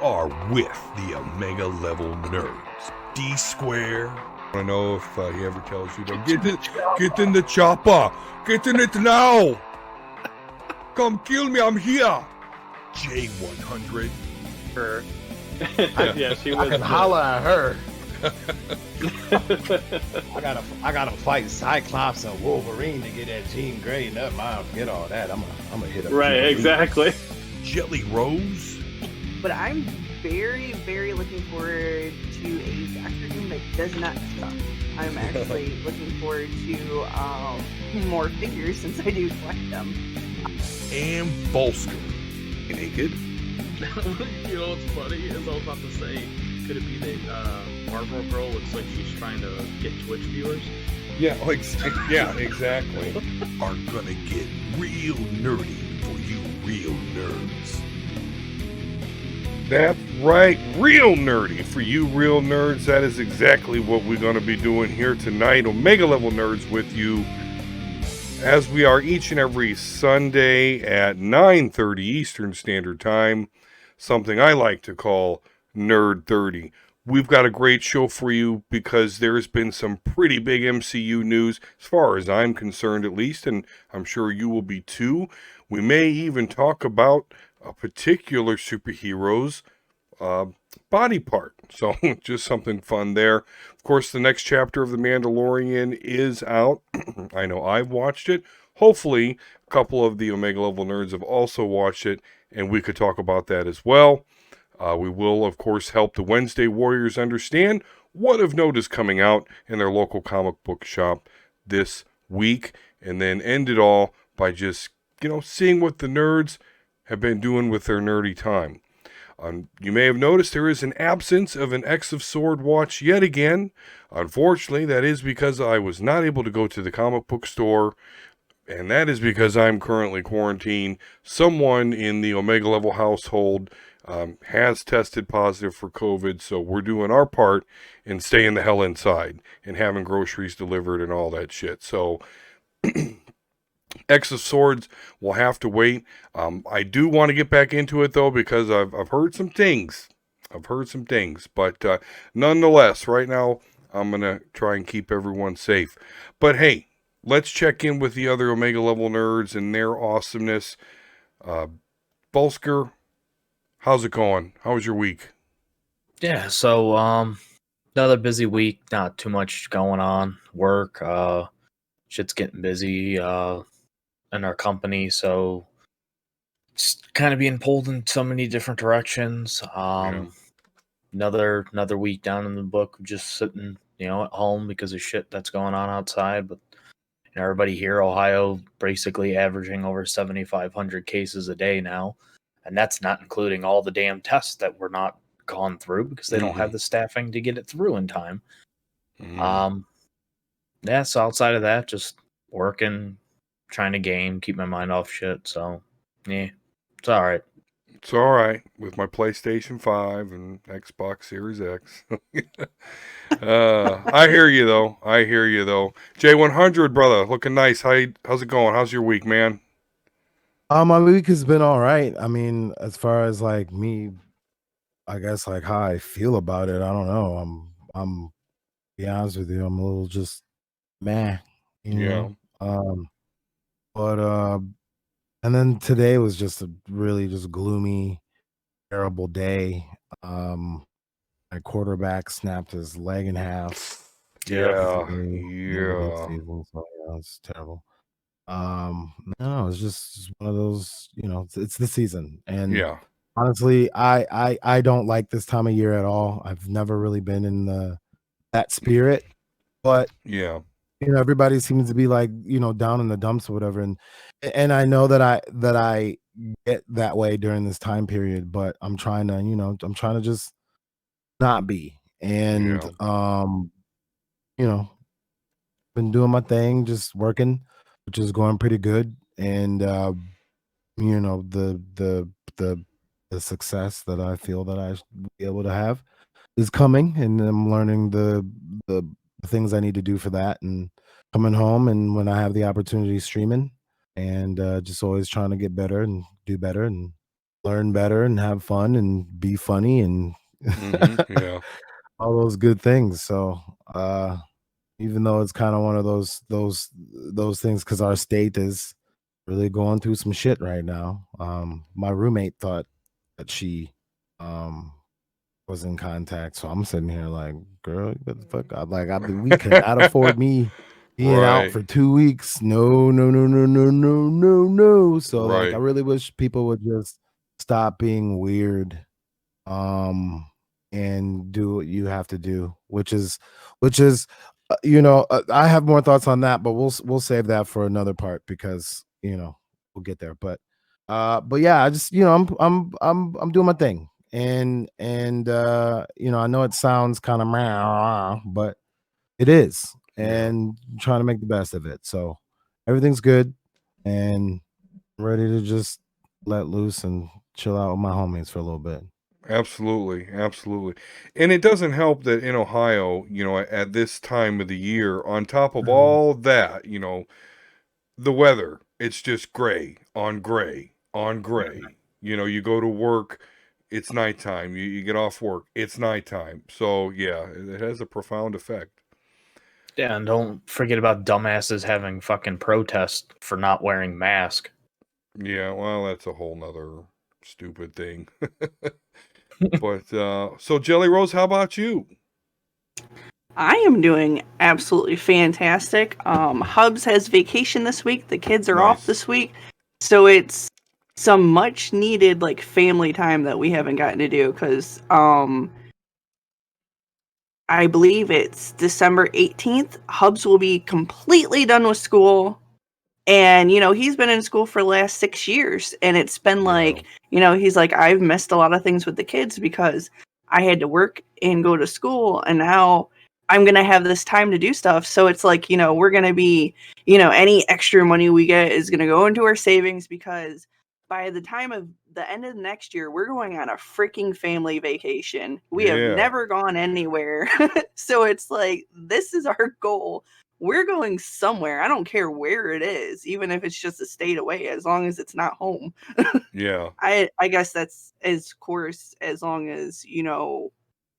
are with the Omega Level Nerds. D Square. I don't know if he ever tells you to get in the chopper. Get in it now. Come kill me. I'm here. J100. Her. Yeah, she was. I can holler at her. I gotta fight Cyclops and Wolverine to get that Jean Grey. Never mind, forget all that. I'm gonna hit up. Right, exactly. Jelly Rose. But I'm very, very looking forward to a Doctor Doom that does not suck. I'm actually looking forward to more figures since I do collect them. And Bolsker. Naked. You know what's funny is I was about to say, could it be that Marvel Girl looks like she's trying to get Twitch viewers? Yeah, exactly. Are gonna get real nerdy for you real nerds. That's right, real nerdy for you real nerds. That is exactly what we're going to be doing here tonight. Omega Level Nerds with you, as we are each and every Sunday at 9:30 Eastern Standard Time, something I like to call Nerd 30. We've got a great show for you because there's been some pretty big MCU news, as far as I'm concerned at least, and I'm sure you will be too. We may even talk about a particular superhero's body part. So just something fun there. Of course, the next chapter of The Mandalorian is out. I know I've watched it. Hopefully, a couple of the Omega Level Nerds have also watched it, and we could talk about that as well. We will, of course, help the Wednesday Warriors understand what of note is coming out in their local comic book shop this week, and then end it all by just, seeing what the nerds have been doing with their nerdy time. You may have noticed there is an absence of an X of Sword watch yet again. Unfortunately, that is because I was not able to go to the comic book store, and that is because I'm currently quarantined. Someone in the Omega Level household has tested positive for COVID, so we're doing our part in staying the hell inside and having groceries delivered and all that shit. So X of Swords will have to wait. I do want to get back into it though, because I've heard some things. But nonetheless, right now I'm gonna try and keep everyone safe. But hey, let's check in with the other Omega Level Nerds and their awesomeness. Bolsker, how's it going? How was your week? Yeah, so another busy week. Not too much going on. Work, shit's getting busy. In our company, so it's kind of being pulled in so many different directions. Another week down in the book, just sitting, at home because of shit that's going on outside. But everybody here, Ohio, basically averaging over 7,500 cases a day now, and that's not including all the damn tests that were not gone through because they don't have the staffing to get it through in time. Yeah, so outside of that, just working, trying to game, keep my mind off shit. So, yeah, it's all right. It's all right with my PlayStation 5 and Xbox Series X. I hear you though. J100, brother, looking nice. How's it going? How's your week, man? My week has been all right. I mean, as far as like me, I guess like how I feel about it, I don't know. I'm be honest with you, I'm a little just meh, you know. But and then today was just a really just gloomy, terrible day. My quarterback snapped his leg in half. Yeah. So yeah, it's terrible. No, it's just one of those, it's the season. And honestly, I don't like this time of year at all. I've never really been in that spirit, but everybody seems to be like, down in the dumps or whatever. And I know that I get that way during this time period, but I'm trying to just not be. And been doing my thing, just working, which is going pretty good. And the success that I feel that I should be able to have is coming, and I'm learning the things I need to do for that, and coming home, and when I have the opportunity, streaming, and just always trying to get better and do better, and learn better and have fun and be funny and Yeah. all those good things. So even though it's kind of one of those things, because our state is really going through some shit right now. My roommate thought that she was in contact, so I'm sitting here like, girl, what the fuck? We cannot afford me being out Right. for 2 weeks. No, no, no, no, no, no, no, no. So like, I Right. really wish people would just stop being weird, and do what you have to do, which is I have more thoughts on that, but we'll save that for another part because we'll get there. But yeah, I just I'm doing my thing, and I know it sounds kind of but it is, and trying to make the best of it. So everything's good, and ready to just let loose and chill out with my homies for a little bit. Absolutely, absolutely. And it doesn't help that in Ohio, at this time of the year, on top of all that, the weather, it's just gray on gray on gray. You go to work, it's nighttime. You get off work, it's nighttime. So, yeah, it has a profound effect. Yeah, and don't forget about dumbasses having fucking protests for not wearing mask. Yeah, well, that's a whole nother stupid thing. But, so Jelly Rose, how about you? I am doing absolutely fantastic. Hubs has vacation this week. The kids are off Nice. this week. So it's some much needed like family time that we haven't gotten to do because I believe it's December 18th. Hubs will be completely done with school. And, he's been in school for the last 6 years. And it's been like, he's like, I've missed a lot of things with the kids because I had to work and go to school. And now I'm going to have this time to do stuff. So it's like, we're going to be, any extra money we get is going to go into our savings because by the time of the end of next year, we're going on a freaking family vacation. We have Yeah. never gone anywhere. So it's like, this is our goal. We're going somewhere. I don't care where it is, even if it's just a state away, as long as it's not home. Yeah. I guess that's as course as long as,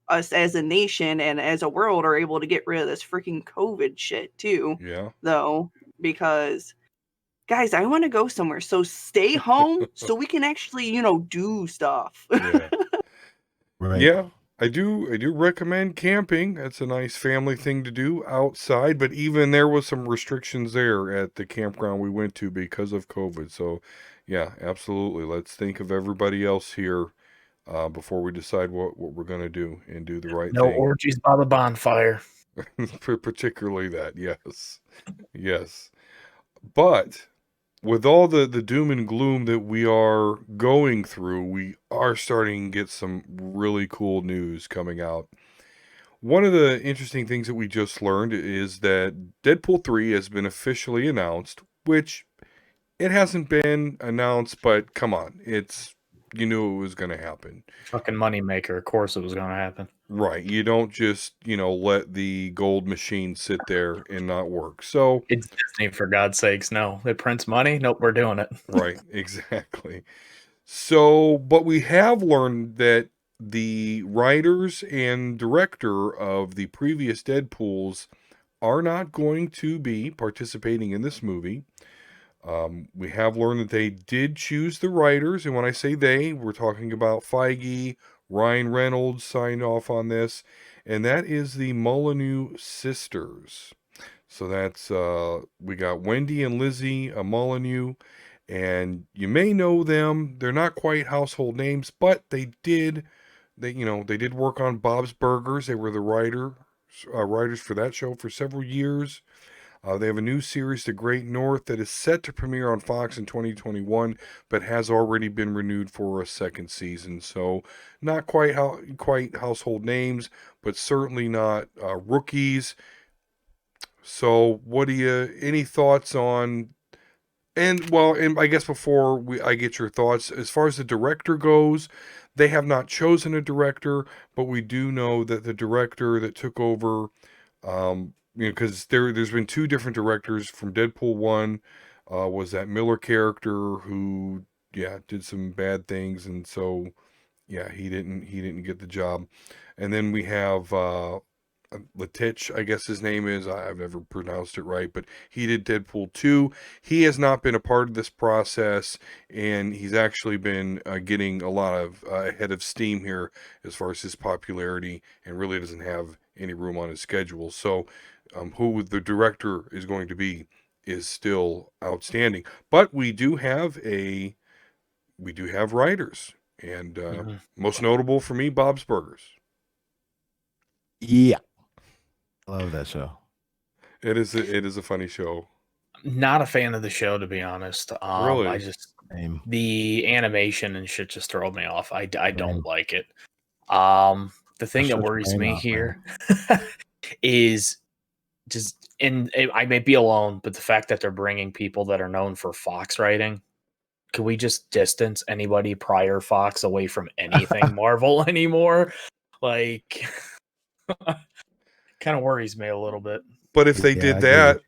us as a nation and as a world are able to get rid of this freaking COVID shit too. Yeah. Though, because guys, I want to go somewhere. So stay home so we can actually, do stuff. Yeah. Right. Yeah. I do recommend camping. That's a nice family thing to do outside, but even there was some restrictions there at the campground we went to because of COVID. So, yeah, absolutely. Let's think of everybody else here before we decide what we're going to do and do the right No thing. orgies by the bonfire. Particularly that, yes. Yes. But with all the doom and gloom that we are going through, we are starting to get some really cool news coming out. One of the interesting things that we just learned is that Deadpool 3 has been officially announced, which it hasn't been announced, but come on, you knew it was going to happen. Fucking moneymaker. Of course it was going to happen. Right. You don't just, let the gold machine sit there and not work. So it's Disney, for God's sakes. No, it prints money. Nope, we're doing it. Right. Exactly. So, but we have learned that the writers and director of the previous Deadpools are not going to be participating in this movie. We have learned that they did choose the writers, and when I say they, we're talking about Feige, Ryan Reynolds signed off on this, and that is the Molyneux sisters. So that's we got Wendy and Lizzie Molyneux, and you may know them. They're not quite household names, but they did work on Bob's Burgers. They were the writers for that show for several years. They have a new series, The Great North, that is set to premiere on Fox in 2021, but has already been renewed for a second season. So not quite household names, but certainly not rookies. So any thoughts on, and I guess before I get your thoughts, as far as the director goes, they have not chosen a director, but we do know that the director that took over, because there's been two different directors from Deadpool 1, was that Miller character who did some bad things, and so he didn't get the job. And then we have Latich, I guess his name is. I've never pronounced it right, but he did Deadpool 2. He has not been a part of this process, and he's actually been getting a lot of head of steam here as far as his popularity, and really doesn't have any room on his schedule. So who the director is going to be is still outstanding. But we do have writers, and most notable for me, Bob's Burgers. Yeah. Love that show. It is a funny show. Not a fan of the show, to be honest. Really? I just the animation and shit just throw me off. I don't like it. The thing that worries me here is just, and I may be alone, but the fact that they're bringing people that are known for Fox writing. Can we just distance anybody prior Fox away from anything Marvel anymore? Like, kind of worries me a little bit. But if they did that,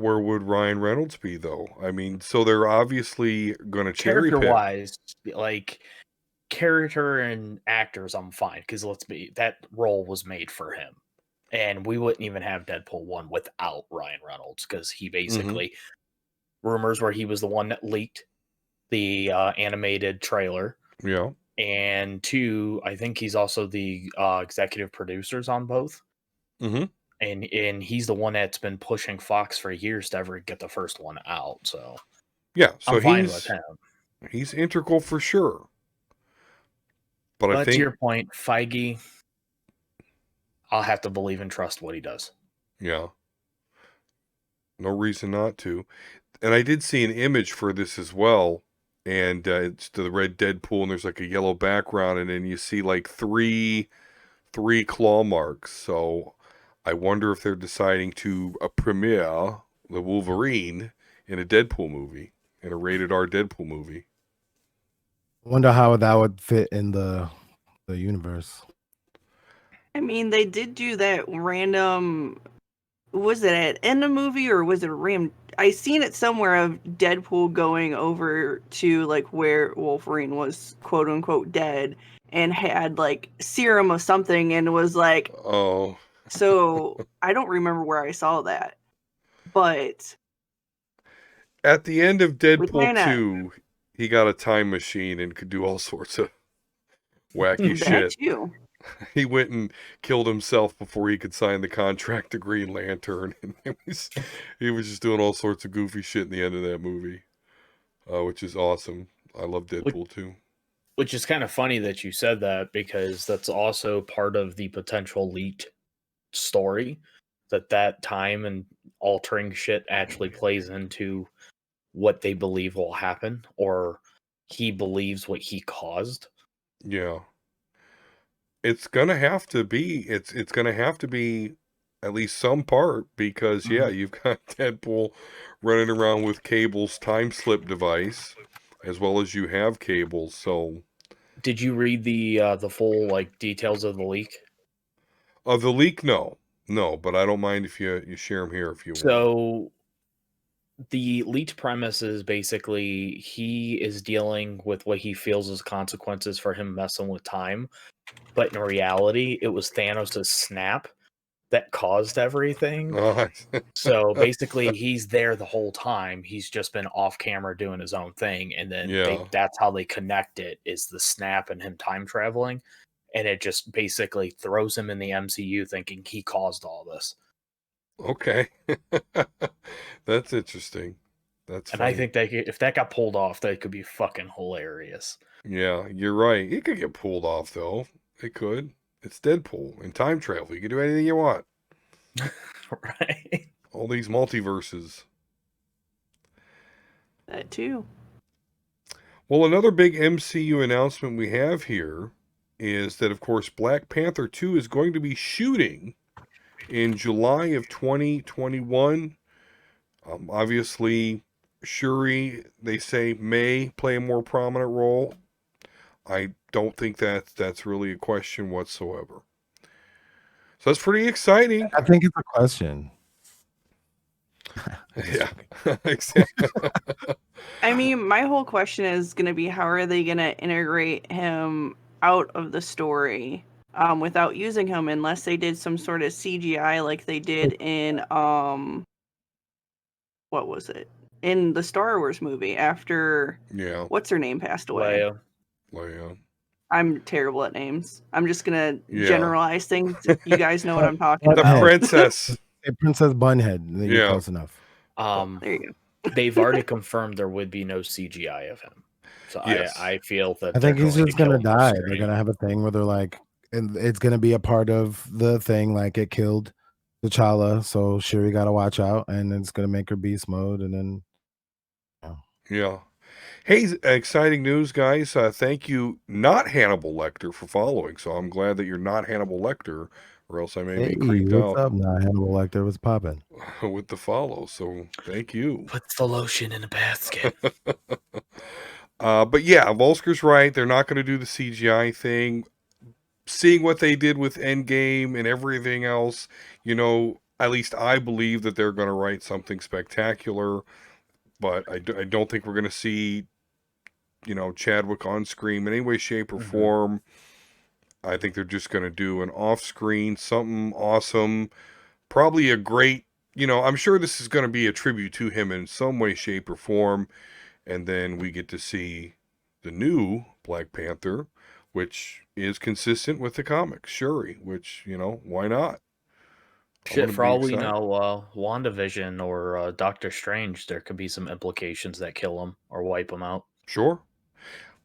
where would Ryan Reynolds be, though? I mean, so they're obviously going to cherry pick. Character-wise, like character and actors, I'm fine, because that role was made for him, and we wouldn't even have Deadpool 1 without Ryan Reynolds, because he basically rumors where he was the one that leaked the animated trailer. Yeah. And 2, I think he's also the executive producers on both. Mm-hmm. And he's the one that's been pushing Fox for years to ever get the first one out. So yeah, so I'm fine with him. He's integral for sure. But I think, to your point, Feige, I'll have to believe and trust what he does. Yeah. No reason not to. And I did see an image for this as well. And it's the red Deadpool, and there's like a yellow background, and then you see like three claw marks. So I wonder if they're deciding to premiere the Wolverine in a Deadpool movie, in a rated R Deadpool movie. I wonder how that would fit in the universe. I mean, they did do that random. Was it at end of movie or was it a random? I seen it somewhere of Deadpool going over to like where Wolverine was quote unquote dead and had like serum of something and was like, oh. So I don't remember where I saw that, but at the end of Deadpool 2, he got a time machine and could do all sorts of wacky shit. Too. He went and killed himself before he could sign the contract to Green Lantern. And he was just doing all sorts of goofy shit in the end of that movie, which is awesome. I love Deadpool 2. Which is kind of funny that you said that, because that's also part of the potential leaked story, that time and altering shit actually plays into what they believe will happen, or he believes what he caused. Yeah. It's gonna have to be. It's gonna have to be at least some part, because you've got Deadpool running around with Cable's time slip device, as well as you have Cable. So, did you read the full like details of the leak? Of the leak, no, but I don't mind if you share them here if you want. So, the leaked premise is basically he is dealing with what he feels as consequences for him messing with time. But in reality, it was Thanos' snap that caused everything. So basically, he's there the whole time. He's just been off camera doing his own thing. And then that's how they connect it, is the snap and him time traveling. And it just basically throws him in the MCU thinking he caused all this. Okay. That's interesting. That's funny. I think that if that got pulled off, that could be fucking hilarious. Yeah, you're right. It could get pulled off, though. It could. It's Deadpool and time travel. You can do anything you want. Right. All these multiverses. That too. Well, another big MCU announcement we have here is that, of course, Black Panther II is going to be shooting in July of 2021. Obviously, Shuri, they say, may play a more prominent role. I don't think that's really a question whatsoever. So that's pretty exciting. I think it's a question. Yeah, exactly. I mean, my whole question is going to be, how are they going to integrate him out of the story without using him, unless they did some sort of CGI like they did in what was it? In the Star Wars movie after what's her name passed away. Leia. I'm terrible at names. I'm just gonna generalize things. You guys know what I'm talking about. The princess. Princess Bunhead. You're close enough. There you go. They've already confirmed there would be no CGI of him. So I feel that I think he's just gonna die. They're gonna have a thing where they're like, and it's gonna be a part of the thing, like it killed T'Challa, so Shuri gotta watch out, and it's gonna make her beast mode, and then yeah. Hey, exciting news, guys. Thank you, not Hannibal Lecter, for following. So I'm glad that you're not Hannibal Lecter, or else I may be creeped what's out. Up now? Hannibal Lecter was popping with the follow. So thank you. Put the lotion in a basket. But yeah, Volsker's right. They're not going to do the CGI thing. Seeing what they did with Endgame and everything else, at least I believe that they're going to write something spectacular. But I don't think we're going to see, Chadwick on screen in any way, shape, or form. I think they're just going to do an off-screen, something awesome. Probably a great, I'm sure this is going to be a tribute to him in some way, shape, or form. And then we get to see the new Black Panther, which is consistent with the comics. Shuri, which, why not? Shit, for all we know, WandaVision or Doctor Strange, there could be some implications that kill him or wipe him out. Sure.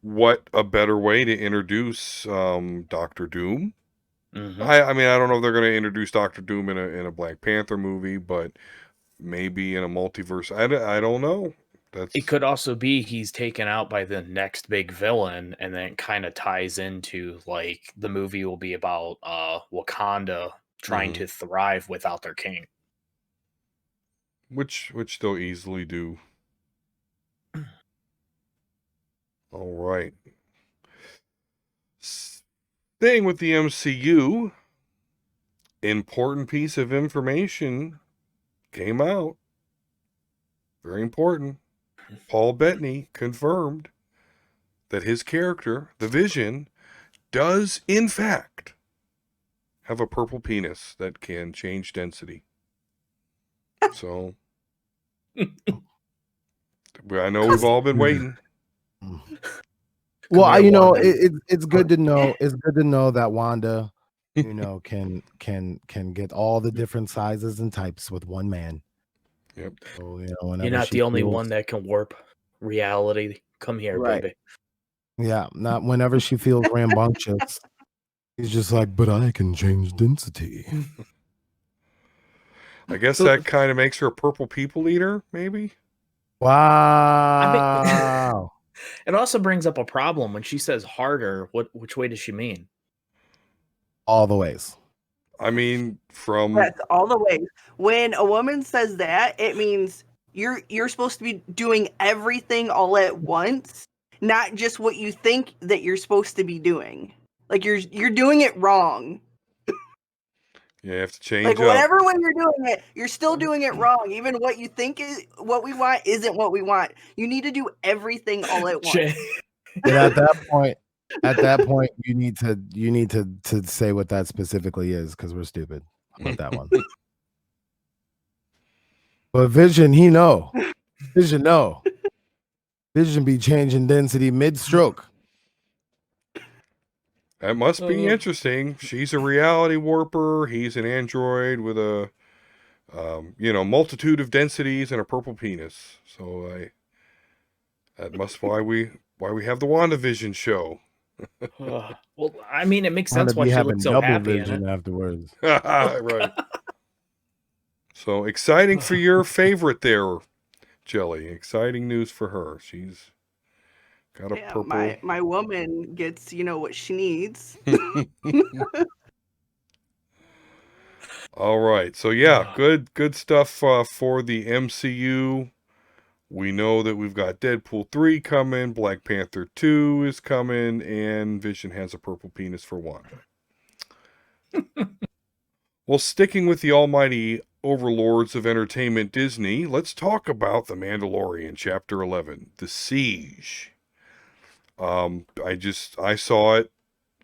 What a better way to introduce Doctor Doom? I mean, I don't know if they're going to introduce Doctor Doom in a Black Panther movie, but maybe in a multiverse. I don't know. It could also be he's taken out by the next big villain, and then it kind of ties into, like, the movie will be about Wakanda trying to thrive without their king. Which they'll easily do. All right. Staying with the MCU, important piece of information came out. Very important. Paul Bettany confirmed that his character, the Vision, does in fact have a purple penis that can change density. So, I know we've all been waiting. Well, it's good to know. It's good to know that Wanda, can get all the different sizes and types with one man. Yep. So, you're not the only one that can warp reality. Come here, baby. Yeah, not whenever she feels rambunctious. He's just like, but I can change density. I guess that kind of makes her a purple people eater, maybe? Wow. It also brings up a problem when she says harder. Which way does she mean? All the ways. I mean, That's all the ways. When a woman says that, it means you're supposed to be doing everything all at once, not just what you think that you're supposed to be doing. Like you're doing it wrong. You have to change like whatever way you're doing it, you're still doing it wrong. Even what you think is what we want isn't what we want. You need to do everything all at once. And at that point, you need to say what that specifically is, because we're stupid about that one. But Vision, he know. Vision know. Vision be changing density mid-stroke. That must be interesting. She's a reality warper. He's an android with a, multitude of densities and a purple penis. So that must why we have the WandaVision show. Well, I mean, it makes sense why she looks so happy in it. Afterwards. Right. So exciting for your favorite there, Jelly. Exciting news for her. She's got a purple. My woman gets, what she needs. All right. So yeah, good stuff for the MCU. We know that we've got Deadpool 3 coming, Black Panther 2 is coming, and Vision has a purple penis for Wanda. Well, sticking with the almighty overlords of entertainment Disney, let's talk about The Mandalorian, Chapter 11, The Siege. I saw it.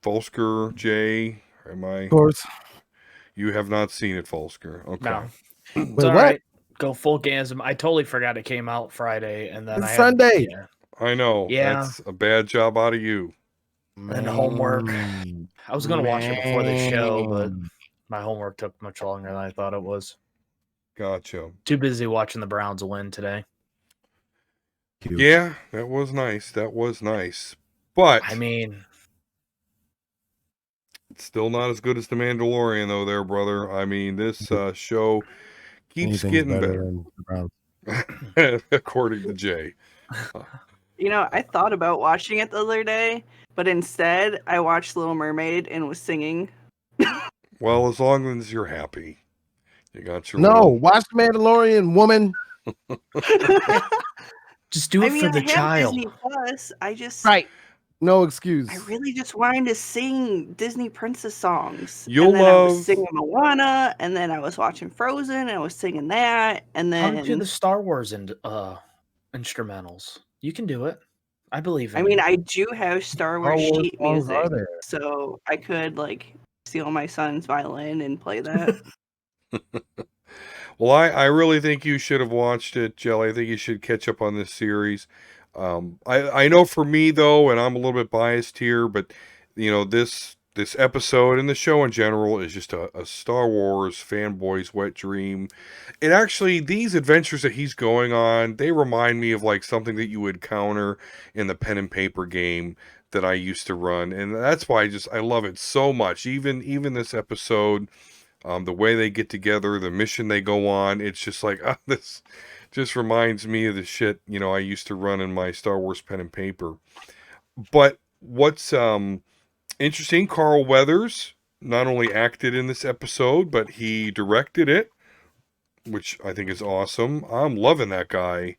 Volsker, Jay, am I? Of course. You have not seen it, Volsker. Okay. No. It's Wait, all what? right. Go full Gansm. I totally forgot it came out Friday, and then It's Sunday. Yeah. I know. Yeah. That's a bad job out of you. And homework. I was going to watch it before the show, but my homework took much longer than I thought it was. Gotcha. Too busy watching the Browns win today. Huge. Yeah, that was nice. That was nice. But I mean, it's still not as good as The Mandalorian, though, there, brother. I mean, this show keeps getting better. Than the Browns. According to Jay. You know, I thought about watching it the other day, but instead I watched Little Mermaid and was singing. Well, as long as you're happy. You got your watch The Mandalorian, woman. just do it for the child. Disney Plus. I just No excuse. I really just wanted to sing Disney princess songs. I was singing Moana, and then I was watching Frozen, and I was singing that, and then how do the Star Wars and instrumentals? You can do it. I believe in I mean, you. I do have Star Wars sheet songs music, are there? so I could steal my son's violin and play that. Well, I really think you should have watched it, Jelly. I think you should catch up on this series. I know for me, though, and I'm a little bit biased here, but, you know, this episode and the show in general is just a Star Wars fanboy's wet dream. And actually, these adventures that he's going on, they remind me of like something that you would counter in the pen and paper game that I used to run. And that's why I love it so much. Even this episode, the way they get together, the mission they go on, it's just like, this just reminds me of the shit, you know, I used to run in my Star Wars pen and paper. But what's interesting, Carl Weathers not only acted in this episode, but he directed it, which I think is awesome. I'm loving that guy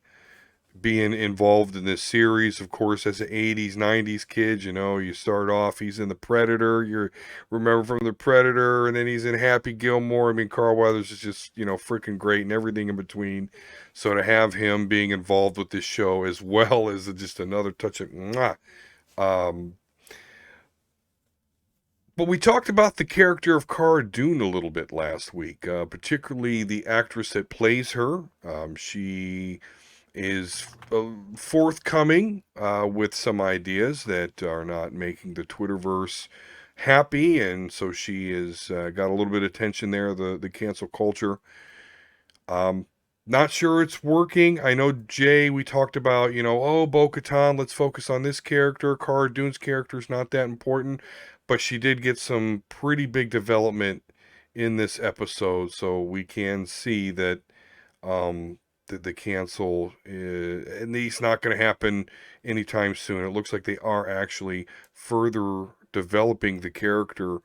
being involved in this series. Of course, as an 80s, 90s kid, you know, you start off, he's in The Predator. You remember from The Predator, and then he's in Happy Gilmore. I mean, Carl Weathers is just, you know, freaking great and everything in between. So to have him being involved with this show as well as just another touch of mwah. But we talked about the character of Cara Dune a little bit last week, particularly the actress that plays her. She is forthcoming with some ideas that are not making the Twitterverse happy, and so she has got a little bit of attention there, the cancel culture. Not sure it's working. I know, Jay, we talked about, you know, Bo-Katan, let's focus on this character. Cara Dune's character is not that important, but she did get some pretty big development in this episode, so we can see that the cancel, and it's not going to happen anytime soon. It looks like they are actually further developing the character,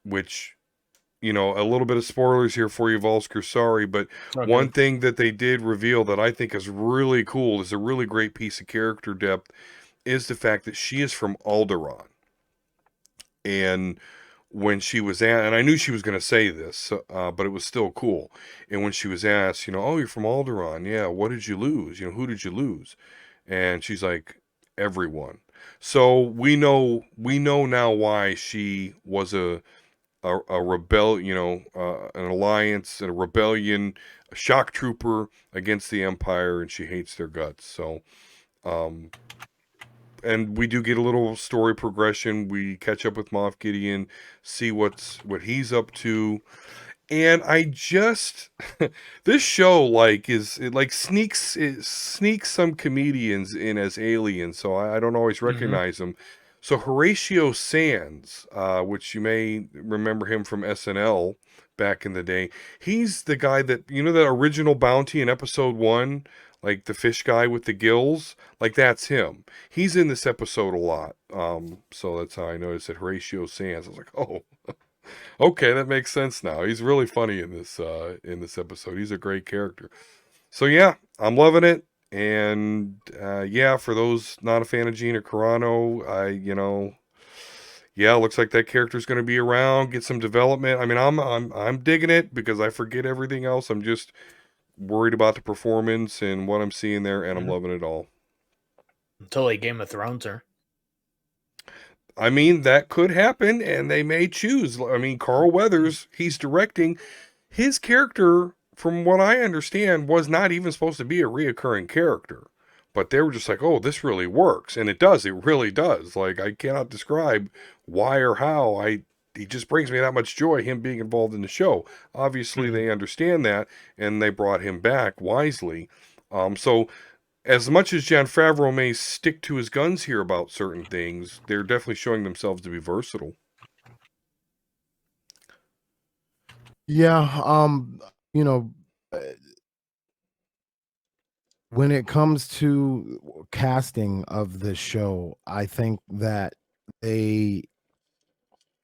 which, you know, a little bit of spoilers here for you, Volsker, sorry, but one thing that they did reveal that I think is really cool, is a really great piece of character depth, is the fact that she is from Alderaan. And when she was asked, and I knew she was going to say this, but it was still cool. And when she was asked, you know, oh, you're from Alderaan. Yeah, what did you lose? You know, who did you lose? And she's like, everyone. So we know now why she was a rebel, you know, an alliance and a rebellion, a shock trooper against the Empire, and she hates their guts. So, and we do get a little story progression. We catch up with Moff Gideon, see what he's up to. And I just this show sneaks some comedians in as aliens, so I don't always recognize them. So Horatio Sands, which you may remember him from SNL back in the day, he's the guy that, you know, that original Bounty in episode 1, like the fish guy with the gills, like that's him. He's in this episode a lot. So that's how I noticed that Horatio Sands. I was like, oh, okay, that makes sense now. He's really funny in this episode. He's a great character. So yeah, I'm loving it. And yeah, for those not a fan of Gina Carano, yeah, looks like that character's going to be around, get some development. I mean, I'm digging it because I forget everything else. I'm just worried about the performance and what I'm seeing there, and I'm loving it all. Until a Game of Thrones her. I mean, that could happen, and they may choose. I mean, Carl Weathers, he's directing. His character, from what I understand, was not even supposed to be a reoccurring character. But they were just like, oh, this really works. And it does. It really does. Like, I cannot describe why or how. He just brings me that much joy, him being involved in the show. Obviously, they understand that, and they brought him back wisely. So as much as Jon Favreau may stick to his guns here about certain things, they're definitely showing themselves to be versatile. Yeah, you know, when it comes to casting of this show, I think that they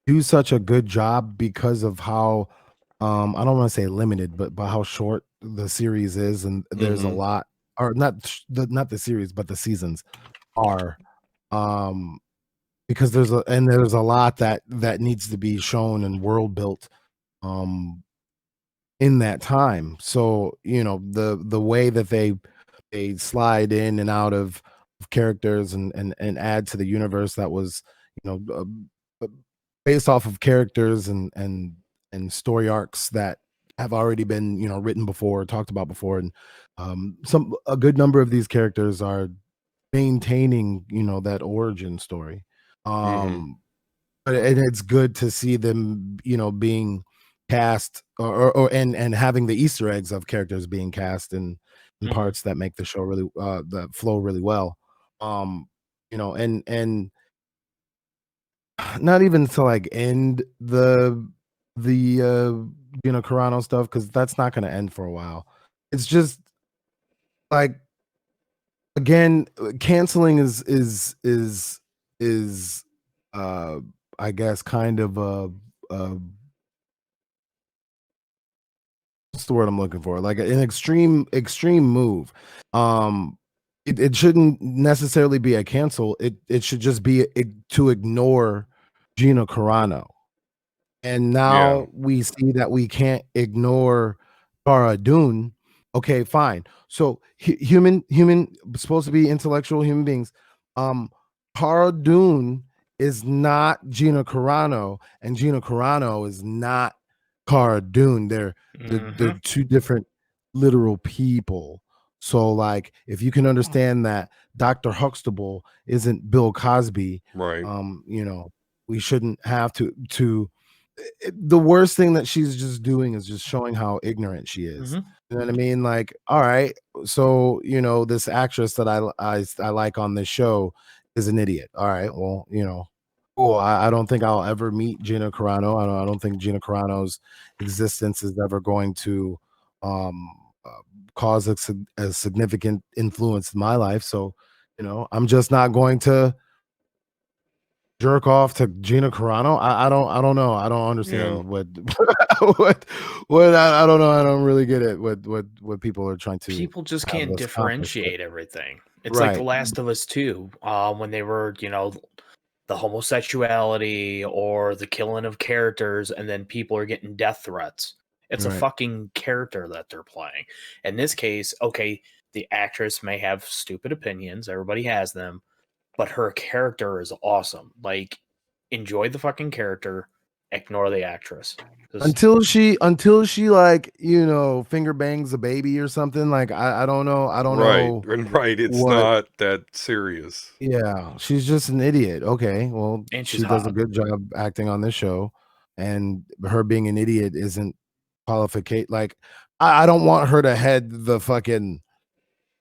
do such a good job because of how I don't want to say limited, but how short the series is, and there's a lot, or not the series, but the seasons are, because there's a lot that needs to be shown and world built in that time. So the way that they slide in and out of characters and add to the universe that was based off of characters and story arcs that have already been written before, talked about before, and a good number of these characters are maintaining that origin story. And it's good to see them being cast or and having the Easter eggs of characters being cast in parts that make the show really that flow really well. And not even to like end the Gina Carano stuff, because that's not going to end for a while. It's just like, again, canceling is I guess kind of a what's the word I'm looking for? Like an extreme move. It shouldn't necessarily be a cancel. It should just be to ignore Gina Carano. And now we see that we can't ignore Cara Dune. Okay, fine. So human supposed to be intellectual human beings. Cara Dune is not Gina Carano, and Gina Carano is not Cara Dune. They're two different literal people. So, like, if you can understand that Dr. Huxtable isn't Bill Cosby, right? We shouldn't have to. The worst thing that she's just doing is just showing how ignorant she is. You know what I mean? Like, all right, so this actress that I like on this show is an idiot. All right, well, cool. I don't think I'll ever meet Gina Carano. I don't think Gina Carano's existence is ever going to cause a significant influence in my life. So, I'm just not going to jerk off to Gina Carano. I don't know. I don't understand what I don't know. I don't really get it. What people are trying to. People just can't differentiate everything. It's right. like The Last of Us 2, when they were, the homosexuality or the killing of characters, and then people are getting death threats. It's a fucking character that they're playing. In this case, okay, the actress may have stupid opinions. Everybody has them. But her character is awesome. Like, enjoy the fucking character, ignore the actress. Until she like, finger bangs a baby or something. Like, I don't know. I don't know. Right. It's not that serious. Yeah, she's just an idiot. Okay, well, and she does a good job acting on this show, and her being an idiot isn't qualification. Like, I don't want her to head the fucking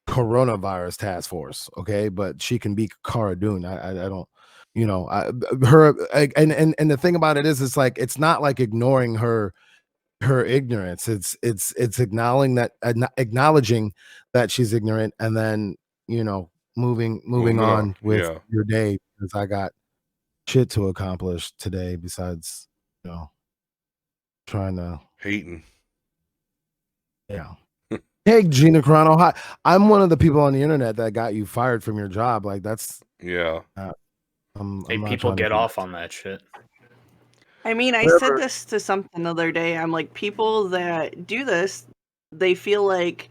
coronavirus task force. Okay, but she can be Cara Dune. I don't. And the thing about it is, it's like, it's not like ignoring her ignorance. It's acknowledging that she's ignorant, and then moving on with your day, because I got shit to accomplish today besides trying to hating. Yeah. Hey, Gina Carano, hi. I'm one of the people on the internet that got you fired from your job. Like, that's Hey, people get off on that shit. I mean, I said this to something the other day. I'm like, people that do this, they feel like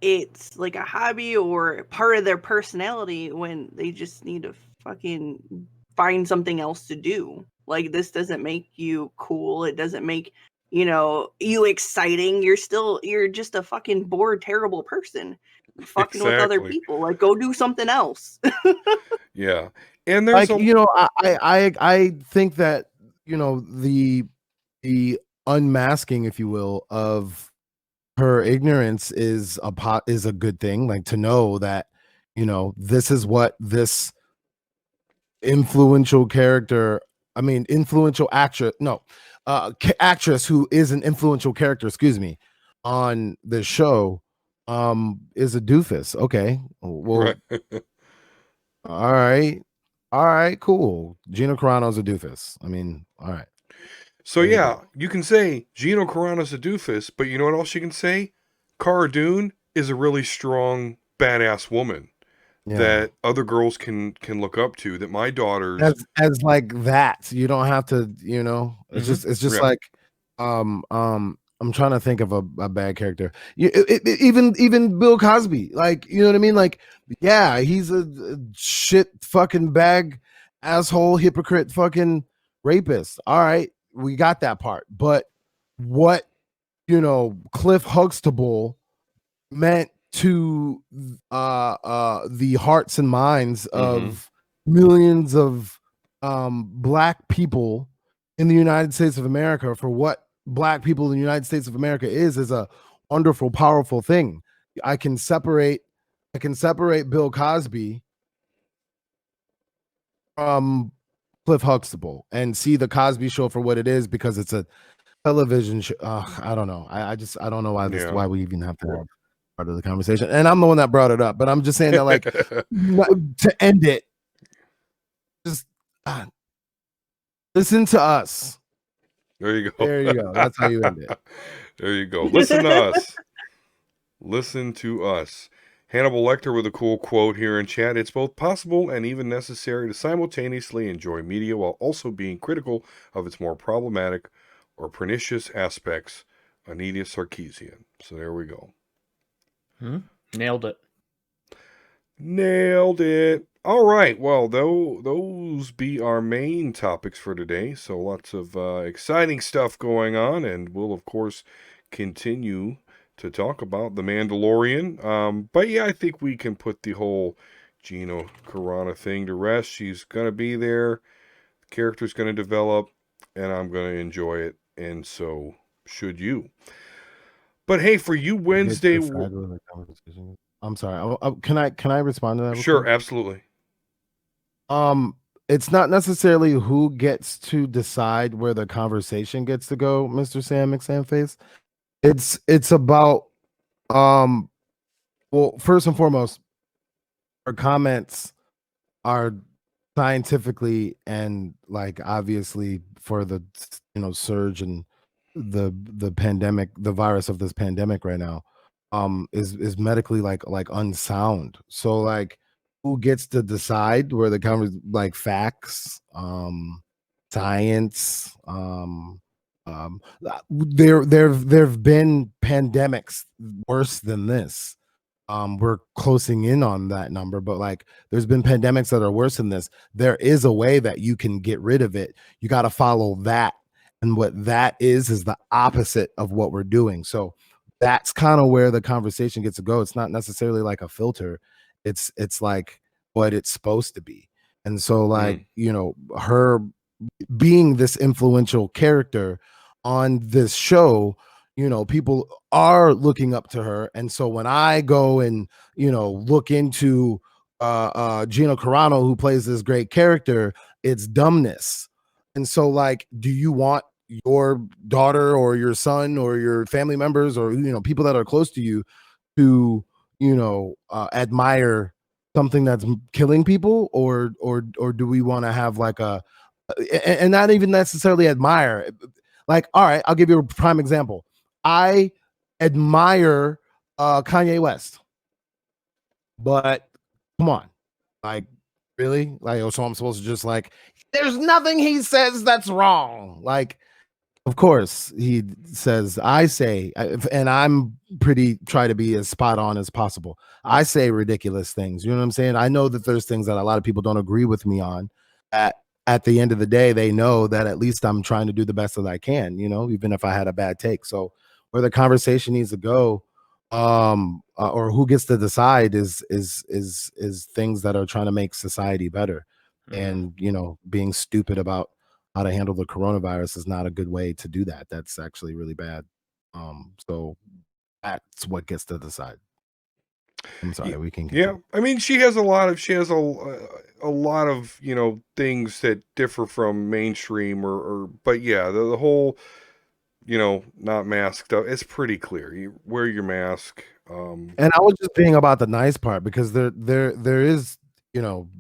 it's like a hobby or part of their personality when they just need to fucking find something else to do. Like, this doesn't make you cool. It doesn't make, you exciting. You're just a fucking bored, terrible person fucking with other people. Like, go do something else. Yeah. And there's I think that, the unmasking, if you will, of her ignorance is a good thing. Like, to know that, this is what this influential actress who is an influential character, on the show, is a doofus. Okay, well, right. all right, cool. Gina Carano's a doofus. I mean, all right. So you can say Gina Carano's a doofus, but you know what else you can say? Cara Dune is a really strong, badass woman that other girls can look up to. That my daughters as like that. You don't have to, It's just like, I'm trying to think of a bad character. Even Bill Cosby, like, you know what I mean? Like, yeah, he's a shit fucking bag, asshole, hypocrite, fucking rapist. All right, we got that part. But what, Cliff Huxtable meant to the hearts and minds of millions of black people in the United States of America, for what black people in the United States of America is a wonderful, powerful thing. I can separate Bill Cosby from Cliff Huxtable and see the Cosby Show for what it is, because it's a television show. I don't know. I don't know why we even have to have part of the conversation. And I'm the one that brought it up, but I'm just saying that, like, to end it, just listen to us. There you go. There you go. That's how you end it. There you go. Listen to us. Listen to us. Hannibal Lecter with a cool quote here in chat. It's both possible and even necessary to simultaneously enjoy media while also being critical of its more problematic or pernicious aspects. Anita Sarkeesian. So there we go. Nailed it. Nailed it. All right. Well, those be our main topics for today. So lots of exciting stuff going on, and we'll, of course, continue to talk about the Mandalorian. But yeah, I think we can put the whole Gina Carano thing to rest. She's going to be there. The character's going to develop, and I'm going to enjoy it. And so should you. But hey, for you, Wednesday. I'm sorry. Can I respond to that? Sure, absolutely. It's not necessarily who gets to decide where the conversation gets to go, Mr. Sam McSamface. It's about well, first and foremost, our comments are scientifically and, like, obviously for the surge and the pandemic, the virus of this pandemic right now, is medically like unsound. So, like, who gets to decide where the conversation, like, facts, science, there've been pandemics worse than this. We're closing in on that number, but, like, there's been pandemics that are worse than this. There is a way that you can get rid of it. You got to follow that, and what that is the opposite of what we're doing. So that's kind of where the conversation gets to go. It's not necessarily like a filter. It's like what it's supposed to be. And so, like, her being this influential character on this show, people are looking up to her. And so when I go and, look into Gina Carano, who plays this great character, it's dumbness. And so, like, do you want your daughter or your son or your family members or, people that are close to you to, admire something that's killing people, or do we want to have like and not even necessarily admire? Like, all right, I'll give you a prime example. I admire Kanye West, but come on, like, Really? Like, oh, so I'm supposed to just like, there's nothing he says that's wrong. Like, of course, he says, and I'm try to be as spot on as possible. I say ridiculous things. You know what I'm saying? I know that there's things that a lot of people don't agree with me on. At the end of the day, they know that at least I'm trying to do the best that I can, even if I had a bad take. So where the conversation needs to go, or who gets to decide is things that are trying to make society better. And being stupid about how to handle the coronavirus is not a good way to do that. That's actually really bad. So that's what gets to decide. I'm sorry, we can continue. Yeah, I mean, she has a lot of things that differ from mainstream but yeah, the whole not masked up, it's pretty clear. You wear your mask. And I was just being about the nice part, because there is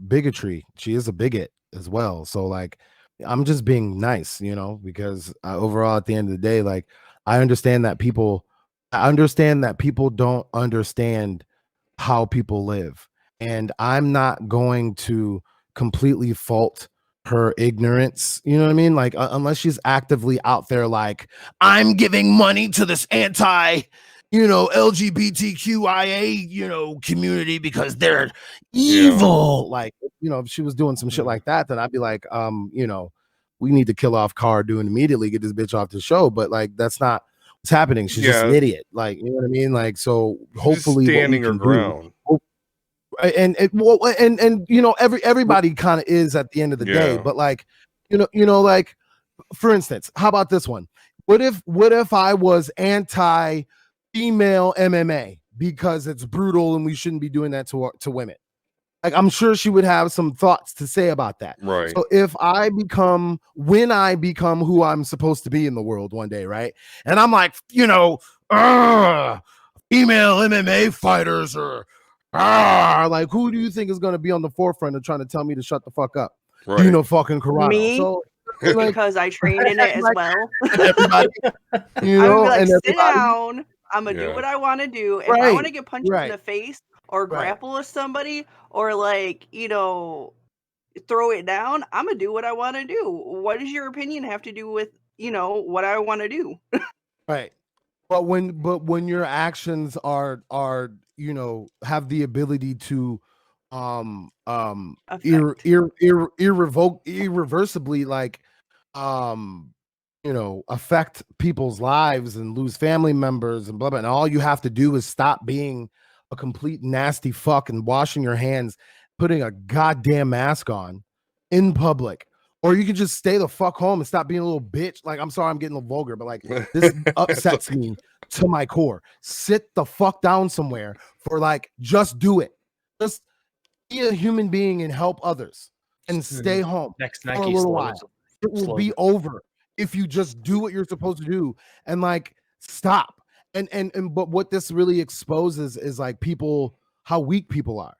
bigotry. She is a bigot as well. So like, I'm just being nice, because overall at the end of the day, like, I understand that people don't understand how people live, and I'm not going to completely fault her ignorance. You know what I mean? Like, unless she's actively out there like, I'm giving money to this LGBTQIA, community because they're evil. Yeah. Like, if she was doing some shit like that, then I'd be like, we need to kill off Cara Dune immediately, get this bitch off the show. But like, that's not what's happening. She's just an idiot. Like, you know what I mean? Like, so hopefully standing her ground. And everybody kind of is at the end of the day, but like, like, for instance, how about this one? What if I was anti female MMA because it's brutal and we shouldn't be doing that to women? Like, I'm sure she would have some thoughts to say about that. Right. So when I become who I'm supposed to be in the world one day, right? And I'm like, female MMA fighters like, who do you think is going to be on the forefront of trying to tell me to shut the fuck up? Right. Fucking Carano. Me? So, like, because I trained in it as well. Everybody, I would be like, sit down. I'm gonna do what I want to do. If I want to get punched in the face or grapple with somebody or like, throw it down, I'm gonna do what I want to do. What does your opinion have to do with, what I want to do? Right. But when your actions are have the ability to irreversibly, like, affect people's lives and lose family members and blah blah, and all you have to do is stop being a complete nasty fuck and washing your hands, putting a goddamn mask on in public, or you can just stay the fuck home and stop being a little bitch. Like, I'm sorry, I'm getting a little vulgar, but like, this upsets me to my core. Sit the fuck down somewhere for like, just do it. Just be a human being and help others and stay home for a little while. It will be over if you just do what you're supposed to do and like, stop. And but what this really exposes is like, how weak people are.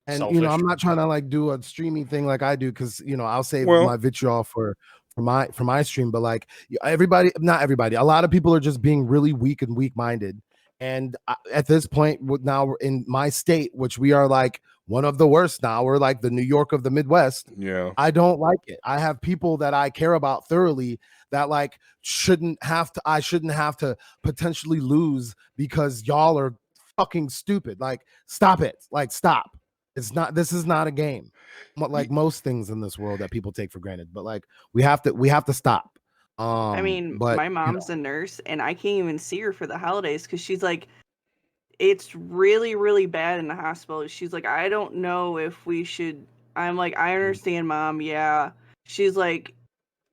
And selfish. I'm not trying to like do a streaming thing like I do, because I'll save my vitriol for my stream, but like, not everybody, a lot of people are just being really weak and weak-minded. And at this point, now we're in my state, which we are like one of the worst now. We're like the New York of the Midwest. Yeah. I don't like it. I have people that I care about thoroughly that like I shouldn't have to potentially lose because y'all are fucking stupid. Like, stop it. Like, stop. This is not a game, like most things in this world that people take for granted, but like, we have to stop. I mean, but my mom's a nurse and I can't even see her for the holidays because she's like, it's really, really bad in the hospital. She's like, I don't know if we should. I'm like, I understand, Mom. Yeah. She's like,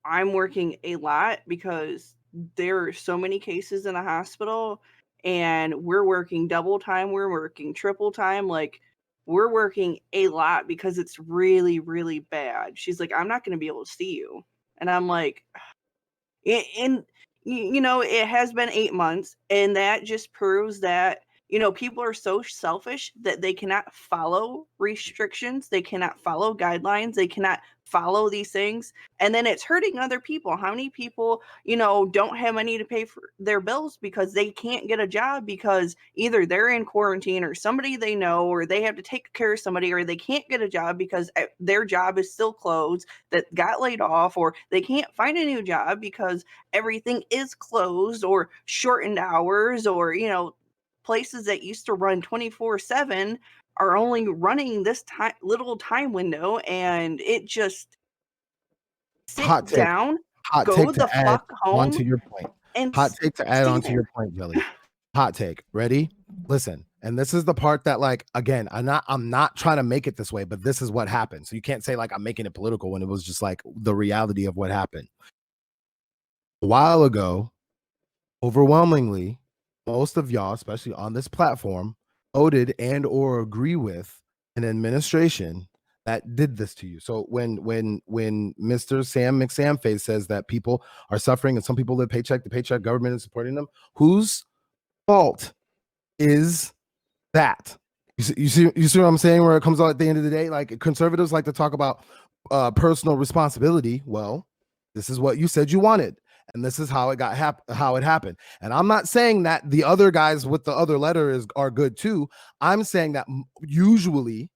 I'm working a lot because there are so many cases in the hospital and we're working double time. We're working triple time. Like, we're working a lot because it's really, really bad. She's like, I'm not going to be able to see you. And I'm like, it has been 8 months, and that just proves that, people are so selfish that they cannot follow restrictions. They cannot follow guidelines. They cannot follow these things, and then it's hurting other people. How many people, don't have money to pay for their bills because they can't get a job because either they're in quarantine or somebody they know, or they have to take care of somebody, or they can't get a job because their job is still closed, that got laid off, or they can't find a new job because everything is closed or shortened hours, or places that used to run 24/7 are only running this little time window, and it just sit Hot take. down, Hot go take to the add fuck home, onto your point. and Hot take to add stay onto there. your point, Jelly. Hot take. Ready? Listen. And this is the part that, like, again, I'm not trying to make it this way, but this is what happened. So you can't say like I'm making it political when it was just like the reality of what happened. A while ago, overwhelmingly, most of y'all, especially on this platform, voted and or agree with an administration that did this to you. So when Mr. Sam McSamface says that people are suffering and some people live paycheck to paycheck, government is supporting them, whose fault is that? You see what I'm saying? Where it comes out at the end of the day, like conservatives like to talk about personal responsibility. Well, this is what you said you wanted, and this is how it how it happened. And I'm not saying that the other guys with the other letter are good too. I'm saying that usually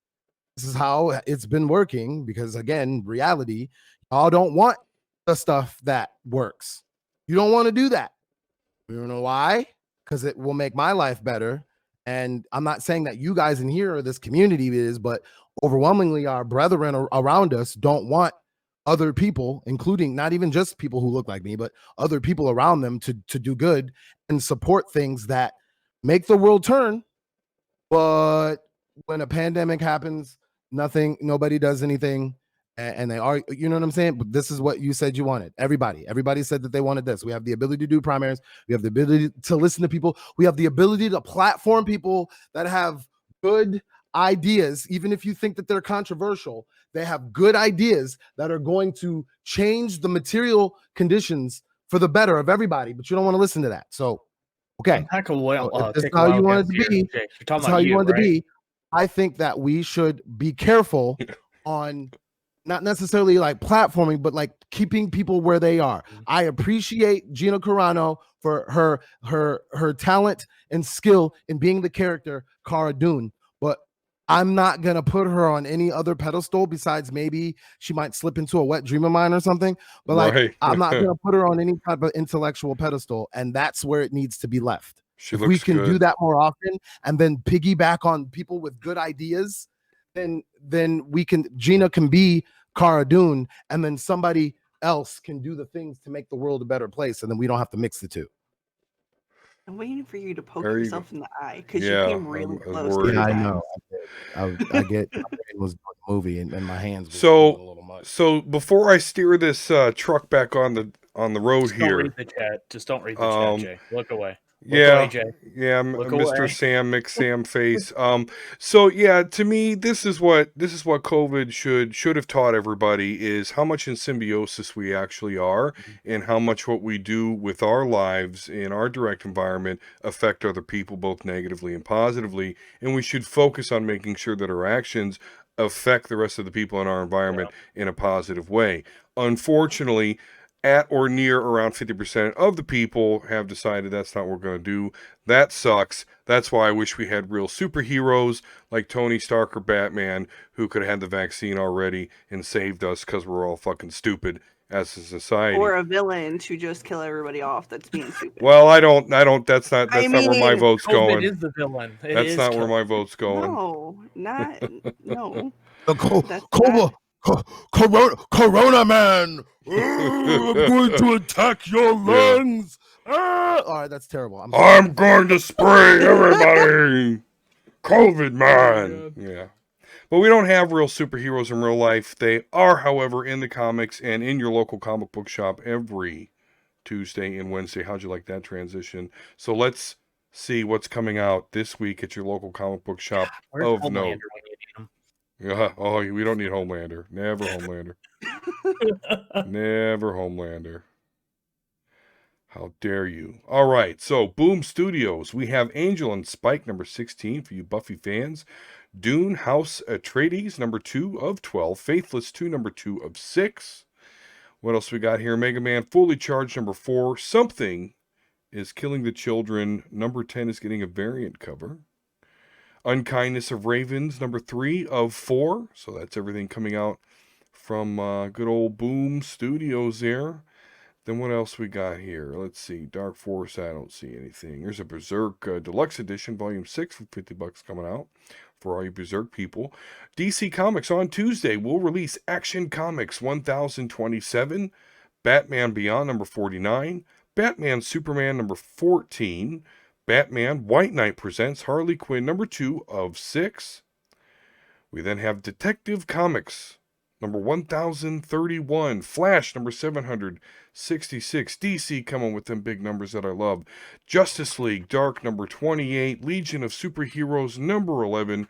this is how it's been working because, again, reality, y'all don't want the stuff that works. You don't want to do that. You don't know why? Because it will make my life better. And I'm not saying that you guys in here or this community is, but overwhelmingly our brethren around us don't want other people, including not even just people who look like me, but other people around them to do good and support things that make the world turn. But when a pandemic happens, nobody does anything. And they are, you know what I'm saying? But this is what you said you wanted. Everybody said that they wanted this. We have the ability to do primaries. We have the ability to listen to people. We have the ability to platform people that have good ideas. Even if you think that they're controversial, they have good ideas that are going to change the material conditions for the better of everybody. But you don't want to listen to that. So, okay. Heck of well, if this is how you want it to be, that's how you want it to be. I think that we should be careful on not necessarily like platforming, but like keeping people where they are. I appreciate Gina Carano for her talent and skill in being the character Cara Dune, but I'm not gonna put her on any other pedestal besides maybe she might slip into a wet dream of mine or something. But like, I'm not gonna put her on any type of intellectual pedestal, and that's where it needs to be left. If we can do that more often, and then piggyback on people with good ideas, then we can. Gina can be Cara Dune, and then somebody else can do the things to make the world a better place, and then we don't have to mix the two. I'm waiting for you to poke yourself in the eye because you came really close. Yeah, I know. I get my brain was a movie, and my hands were a little much. So before I steer this truck back on the road here, don't read the chat. Just don't read the chat, Jay. Look away. Mr. Sam McSamface. So yeah, to me, this is what COVID should have taught everybody is how much in symbiosis we actually are, and how much what we do with our lives in our direct environment affect other people both negatively and positively, and we should focus on making sure that our actions affect the rest of the people in our environment in a positive way. Unfortunately, at or near around 50% of the people have decided that's not what we're going to do. That sucks. That's why I wish we had real superheroes like Tony Stark or Batman who could have had the vaccine already and saved us because we're all fucking stupid as a society. Or a villain to just kill everybody off that's being stupid. Well, I don't, that's not where my vote's going. Is the villain. That's not where my vote's going. No. Corona man, I'm going to attack your lungs. All right, that's terrible. I'm going to spray everybody. COVID man. Yeah. But we don't have real superheroes in real life. They are, however, in the comics and in your local comic book shop every Tuesday and Wednesday. How'd you like that transition? So let's see what's coming out this week at your local comic book shop of note. Yeah. Oh, we don't need Homelander. Never Homelander. Never Homelander. How dare you? All right. So, Boom Studios. We have Angel and Spike number 16 for you Buffy fans. Dune, House Atreides, number 2 of 12. Faithless 2, number 2 of 6. What else we got here? Mega Man Fully Charged, number 4. Something is Killing the Children, number 10 is getting a variant cover. Unkindness of Ravens, number 3 of 4. So that's everything coming out from good old Boom Studios there. Then what else we got here? Let's see. Dark Force, I don't see anything. There's a Berserk Deluxe Edition, Volume 6 for $50 coming out for all you Berserk people. DC Comics on Tuesday will release Action Comics 1027, Batman Beyond number 49, Batman Superman number 14, Batman White Knight presents Harley Quinn number 2 of 6. We then have Detective Comics number 1031, Flash number 766, DC coming with them big numbers that I love, Justice League Dark number 28, Legion of Superheroes number 11,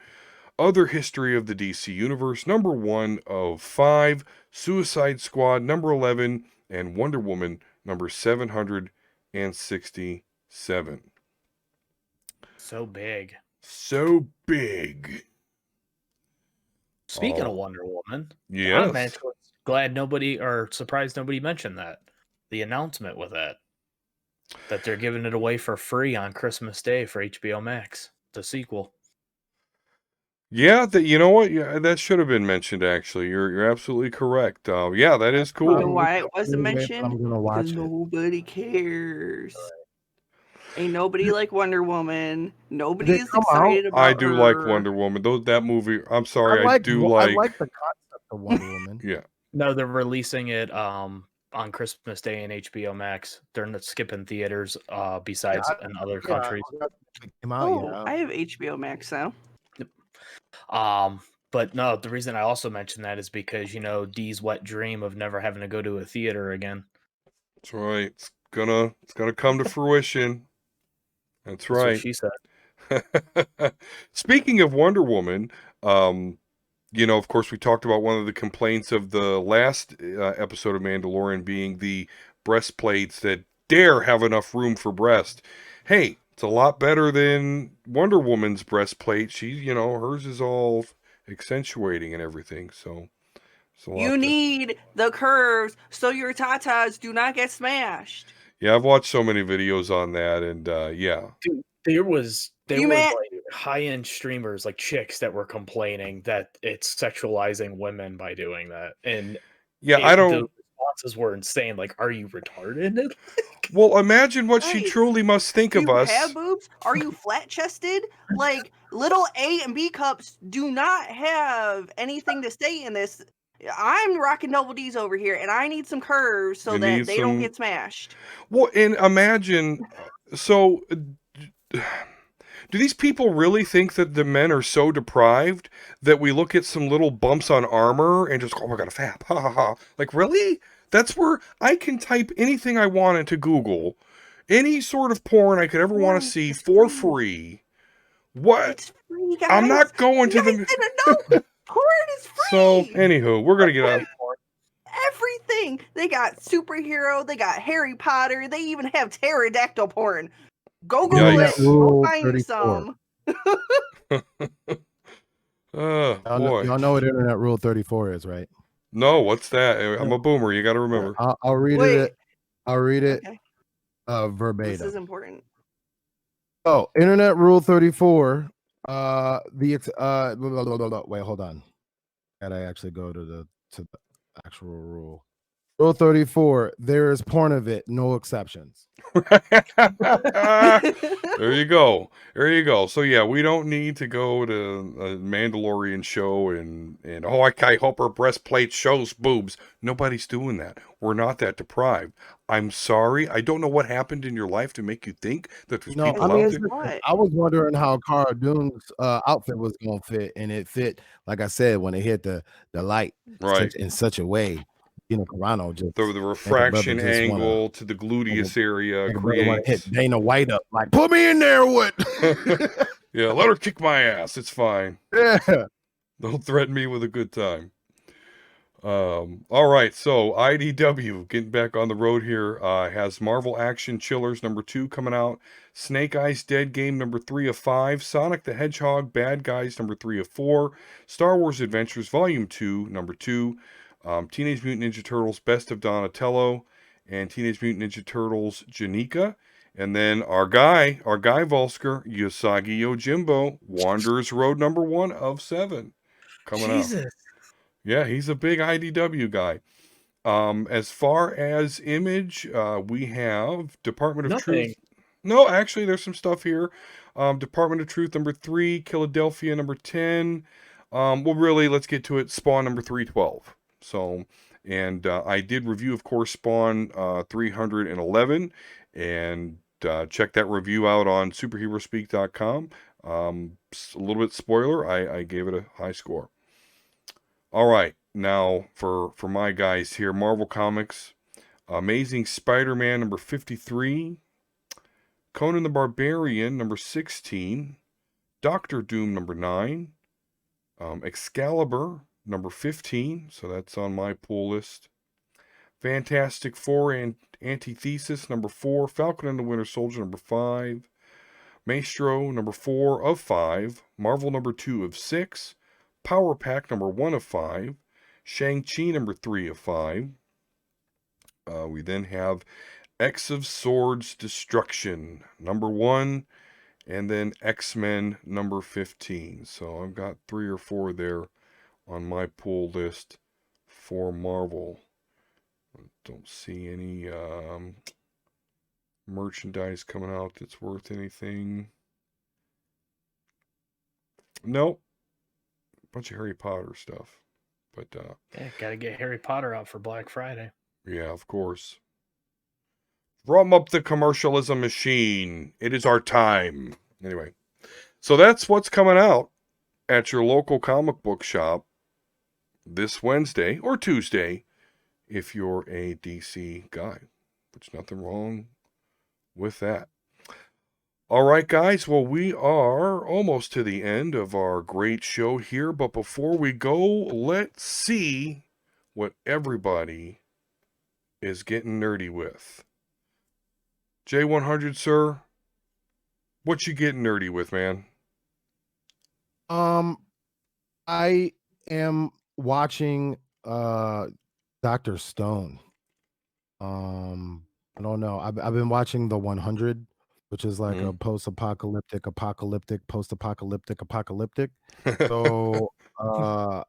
Other History of the DC Universe number 1 of 5, Suicide Squad number 11, and Wonder Woman number 767. So big. So big. Speaking of Wonder Woman, yes. I'm actually glad nobody, or surprised nobody mentioned that. The announcement with that they're giving it away for free on Christmas Day for HBO Max, the sequel. Yeah, you know what? Yeah, that should have been mentioned. Actually, you're absolutely correct. Yeah, that is cool. You know why it wasn't mentioned? Because nobody cares. Ain't nobody like Wonder Woman. Nobody is excited about I do her. like Wonder Woman. That movie. I'm sorry, I do like. I like the concept of Wonder Woman. Yeah. No, they're releasing it on Christmas Day in HBO Max. They're not skipping theaters besides in other countries. I have HBO Max now. But no, the reason I also mentioned that is because, you know, Dee's wet dream of never having to go to a theater again. That's right. It's gonna come to fruition. That's right. What she said. Speaking of Wonder Woman, you know, of course, we talked about one of the complaints of the last episode of Mandalorian being the breastplates that dare have enough room for breast. Hey, it's a lot better than Wonder Woman's breastplate. She, you know, hers is all accentuating and everything. So you need the curves so your tatas do not get smashed. Yeah, I've watched so many videos on that, and yeah. Dude, there was like high-end streamers, like chicks, that were complaining that it's sexualizing women by doing that. And yeah, I don't. The responses were insane. Like, are you retarded? Well, imagine what she truly must think of us. Do you have boobs? Are you flat-chested? Like, little A and B cups do not have anything to say in this. I'm rocking double D's over here, and I need some curves so that they don't get smashed. Well, and imagine, so do these people really think that the men are so deprived that we look at some little bumps on armor and just go, oh, I got a fap, ha ha ha. Like, really? That's where I can type anything I want into Google, any sort of porn I could ever want to see for free. What? It's free, guys. I'm not going to the... No. Porn is free. So, anywho, we're going to get on. Everything. They got superhero. They got Harry Potter. They even have pterodactyl porn. Go Google it. Go find some. Boy. Y'all know what Internet Rule 34 is, right? No, what's that? I'm a boomer. You got to remember. I'll read it. I'll read it verbatim. This is important. Oh, Internet Rule 34. Wait, hold on. Gotta actually go to the actual rule. Rule 34. There is porn of it, no exceptions. There you go. There you go. So yeah, we don't need to go to a Mandalorian show and oh, I hope her breastplate shows boobs. Nobody's doing that. We're not that deprived. I'm sorry. I don't know what happened in your life to make you think that there's people out there. I was wondering how Cara Dune's outfit was gonna fit, and it fit, like I said, when it hit the light in such a way. Gina Carano just the refraction angle to the gluteus area creates hit Dana White up like, put me in there with. Yeah, let her kick my ass. It's fine. Yeah, don't threaten me with a good time. All right, so IDW getting back on the road here has Marvel Action Chillers #2 coming out, Snake Eyes Dead Game #3 of 5, Sonic the Hedgehog Bad Guys #3 of 4, Star Wars Adventures Volume 2 #2, Teenage Mutant Ninja Turtles Best of Donatello, and Teenage Mutant Ninja Turtles Janika. And then our guy Volsker, Usagi Yojimbo, Wanderer's Road #1 of 7 coming out. Yeah, he's a big IDW guy. As far as Image, we have Department of Truth. No, actually, there's some stuff here. Department of Truth #3, Philadelphia #10. Well, really, let's get to it. Spawn #312. So, and I did review, of course, Spawn 311, and check that review out on superheroespeak.com. A little bit spoiler, I gave it a high score. All right, now for my guys here, Marvel Comics, Amazing Spider-Man #53, Conan the Barbarian #16, Doctor Doom #9, Excalibur #15, so that's on my pull list. Fantastic Four and Antithesis #4, Falcon and the Winter Soldier #5, Maestro #4 of 5, Marvel #2 of 6, Power Pack #1 of 5, Shang-Chi #3 of 5. We then have X of Swords Destruction #1, and then X-Men #15. So I've got 3 or 4 there on my pull list for Marvel. Don't see any merchandise coming out that's worth anything. Nope. Bunch of Harry Potter stuff, but yeah, gotta get Harry Potter out for Black Friday. Yeah, of course. Drum up the commercialism machine. It is our time. Anyway, so that's what's coming out at your local comic book shop this Wednesday or Tuesday if you're a DC guy. There's nothing wrong with that. All right, guys. Well, we are almost to the end of our great show here. But before we go, let's see what everybody is getting nerdy with. J100, sir, what you getting nerdy with, man? I am watching Dr. Stone. I don't know. I've been watching the 100, which is like a post-apocalyptic. So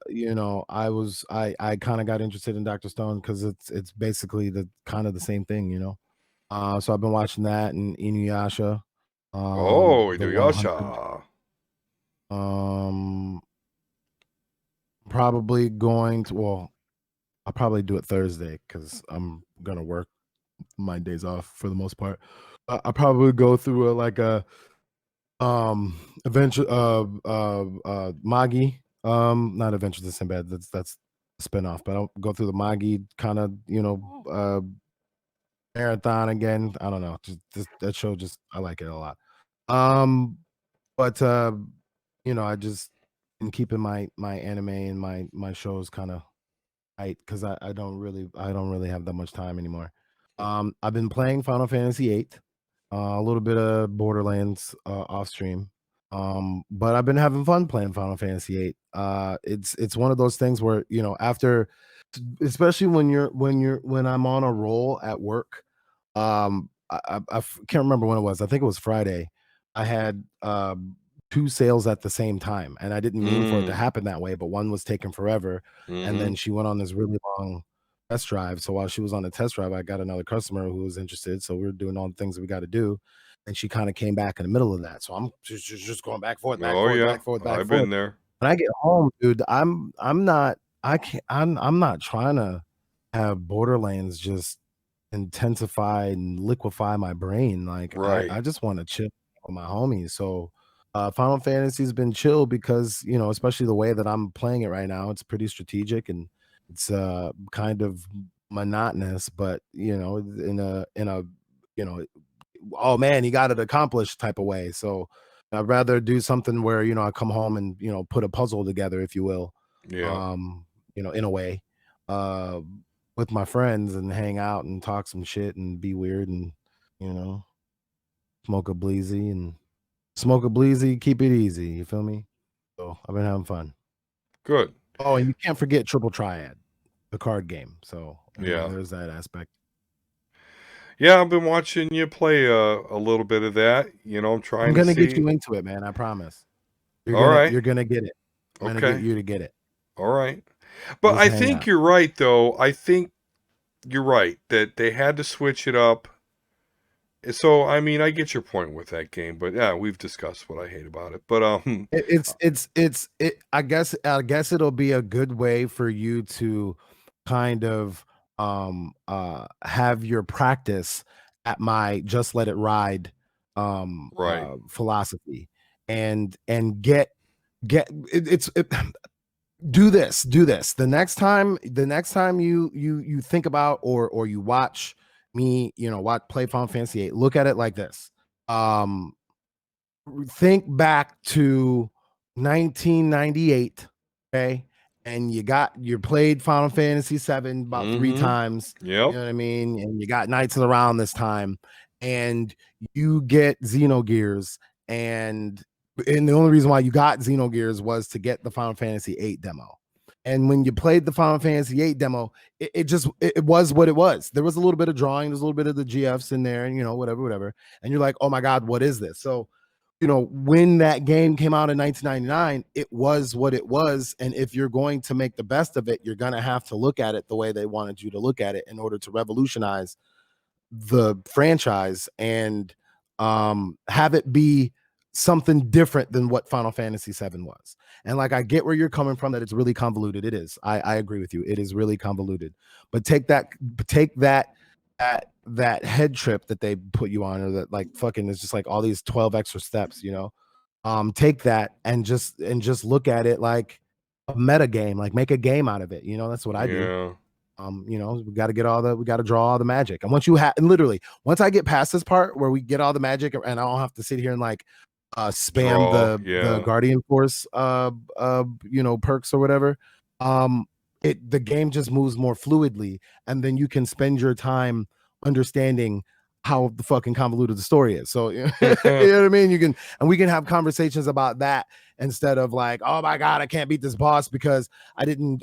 you know, I kind of got interested in Dr. Stone because it's basically the kind of the same thing, you know. So I've been watching that and Inuyasha. Inuyasha. Probably going to, well, I'll probably do it Thursday because I'm gonna work my days off for the most part. I'll probably go through a adventure Magi. Not Adventures of Sinbad, that's a spin-off, but I'll go through the Magi kind of, you know, marathon again. I don't know, just that show, just I like it a lot. But you know, I just been keeping my anime and my shows kind of tight because I don't really have that much time anymore. I've been playing Final Fantasy VIII, a little bit of Borderlands off stream. But I've been having fun playing Final Fantasy VIII. It's one of those things where, you know, after, especially when I'm on a roll at work. I can't remember when it was. I think it was Friday. I had 2 sales at the same time, and I didn't mean for it to happen that way, but one was taking forever, and then she went on this really long test drive. So while she was on the test drive, I got another customer who was interested. So we were doing all the things that we got to do, and she kind of came back in the middle of that. So I'm just going back forth, back forth. I've been there. When I get home, dude, I'm not trying to have Borderlands just intensify and liquefy my brain. Like, right. I just want to chill with my homies. So Final Fantasy's been chill because, you know, especially the way that I'm playing it right now, it's pretty strategic and it's kind of monotonous, but you know, in a you know, oh man, he got it accomplished type of way. So I'd rather do something where, you know, I come home and, you know, put a puzzle together, if you will. Yeah. You know, in a way. with my friends and hang out and talk some shit and be weird and smoke a bleezy, keep it easy. You feel me? So I've been having fun. Good. Oh, and you can't forget Triple Triad, the card game. So there's that aspect. Yeah, I've been watching you play a little bit of that. I'm trying to see. I'm gonna get you into it, man. I promise. You're gonna get it. I'm gonna get you to get it. All right. But I think you're right, though. I think you're right that they had to switch it up. So, I mean, I get your point with that game, but yeah, we've discussed what I hate about it. But I guess it'll be a good way for you to kind of have your practice at my just let it ride philosophy and get do this the next time you think about or you watch me play Final Fantasy 8, look at it like this. Think back to 1998, okay, and you played Final Fantasy 7 about 3 times. Yep. You know what I mean? And you got Knights of the Round this time, and you get Xenogears, and the only reason why you got Xenogears was to get the Final Fantasy 8 demo. And when you played the Final Fantasy 8 demo, it was what it was. There was a little bit of drawing, there's a little bit of the GFs in there, and whatever. And you're like, oh my God, what is this? So when that game came out in 1999, it was what it was. And if you're going to make the best of it, you're going to have to look at it the way they wanted you to look at it in order to revolutionize the franchise and have it be something different than what Final Fantasy VII was. And like, I get where you're coming from, that it's really convoluted. It is. I agree with you. It is really convoluted. But take that head trip that they put you on, or that like fucking is just like all these 12 extra steps, take that and just look at it like a meta game, like make a game out of it. That's what I do. We got to draw all the magic. And once I get past this part where we get all the magic and I don't have to sit here and like spam the Guardian Force perks or whatever, the game just moves more fluidly, and then you can spend your time understanding how the fucking convoluted the story is. So you know what I mean? We can have conversations about that instead of like, oh my God, I can't beat this boss because I didn't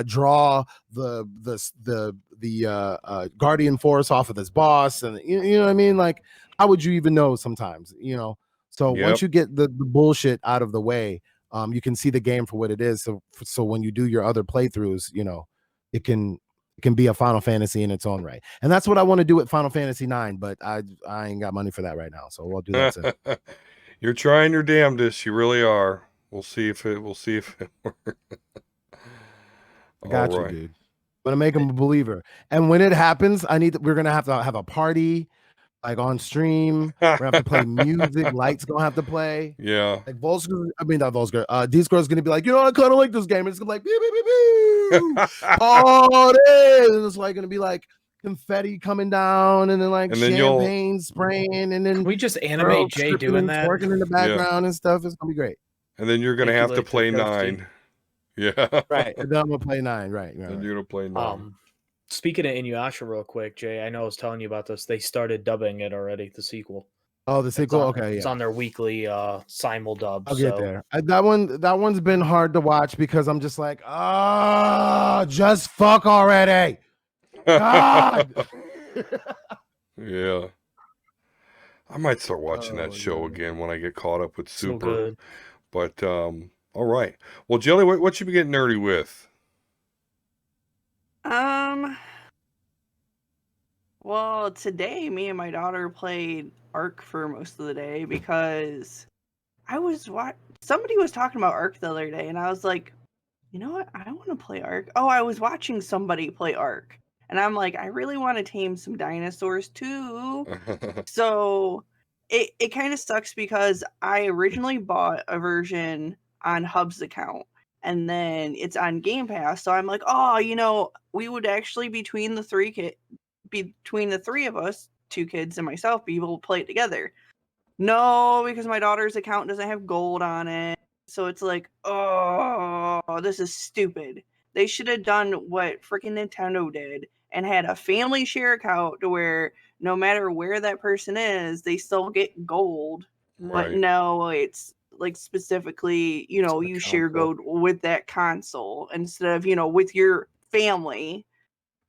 draw the Guardian Force off of this boss, and you know what I mean? Like, how would you even know sometimes? So once you get the bullshit out of the way, you can see the game for what it is. So when you do your other playthroughs, it can be a Final Fantasy in its own right. And that's what I want to do with Final Fantasy 9, but I ain't got money for that right now. So we'll do that soon. You're trying your damnedest. You really are. We'll see if it works. I got you, dude. I'm gonna make him a believer. And when it happens, we're gonna have to have a party, like on stream. We're gonna have to play music. Lights gonna have to play. Yeah. Like not Volsgar. D-Square's gonna be like, I kind of like this game. And it's gonna be like, beep, beep, beep, beep. Party! And it's like gonna be like confetti coming down, and then like champagne spraying, and then can we just animate Jay doing that, working in the background and stuff. It's gonna be great. And then you're gonna have to play 9. Yeah. Right. And then I'm gonna play 9. Right. And you're gonna play 9. Speaking of Inuyasha real quick, Jay, I know I was telling you about this. They started dubbing it already, the sequel. Oh, the sequel? Okay, It's on their weekly simul dub. I'll get there. That one's been hard to watch because I'm just like, just fuck already. God. Yeah. I might start watching that show again when I get caught up with Super. So good. But all right. Well, Jelly, what should we get nerdy with? Well, today me and my daughter played Ark for most of the day because somebody was talking about Ark the other day, and I was like, you know what? I want to play Ark. Oh, I was watching somebody play Ark, and I'm like, I really want to tame some dinosaurs too. So it kind of sucks because I originally bought a version on Hub's account, and then it's on Game Pass. So I'm like, we would actually between the three of us, 2 kids and myself, be able to play it together. No, because my daughter's account doesn't have gold on it. So it's like, oh, this is stupid. They should have done what freaking Nintendo did and had a family share account to where no matter where that person is, they still get gold. But no, it's like specifically, you share gold with that console instead of, with your family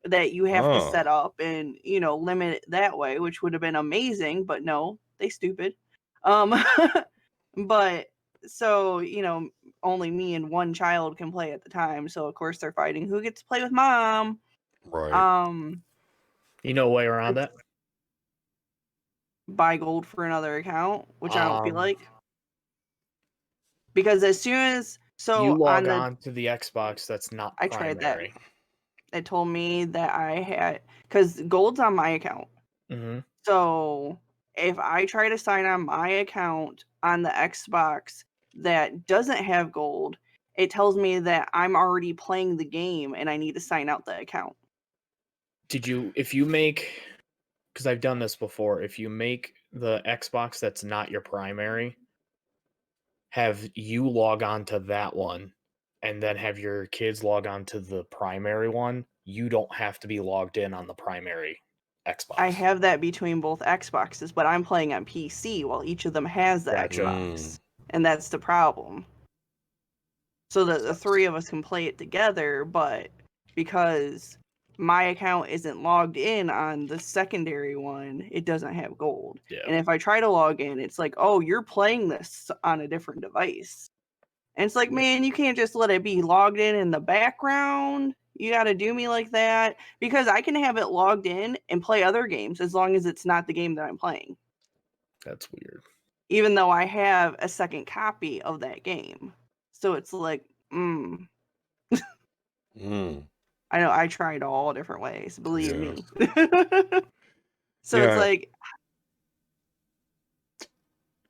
that you have to set up and, limit it that way, which would have been amazing, but no, they stupid. But so, only me and one child can play at the time. So of course they're fighting who gets to play with mom. Right. You know a way around that? Buy gold for another account, which I don't feel like. Because as soon as you log on to the Xbox that's not primary. I tried that. It told me that I had, because gold's on my account. Mm-hmm. So if I try to sign on my account on the Xbox that doesn't have gold, it tells me that I'm already playing the game and I need to sign out the account. If you make, because I've done this before, if you make the Xbox that's not your primary, have you log on to that one and then have your kids log on to the primary one, you don't have to be logged in on the primary Xbox. I have that between both Xboxes, but I'm playing on PC while each of them has the Xbox. And that's the problem. So that the three of us can play it together, but because my account isn't logged in on the secondary one, it doesn't have gold. Yeah. And if I try to log in, it's like, oh, you're playing this on a different device. And it's like, man, you can't just let it be logged in the background. You got to do me like that. Because I can have it logged in and play other games as long as it's not the game that I'm playing. That's weird. Even though I have a second copy of that game. So it's like, I know, I tried all different ways, believe me. So it's like...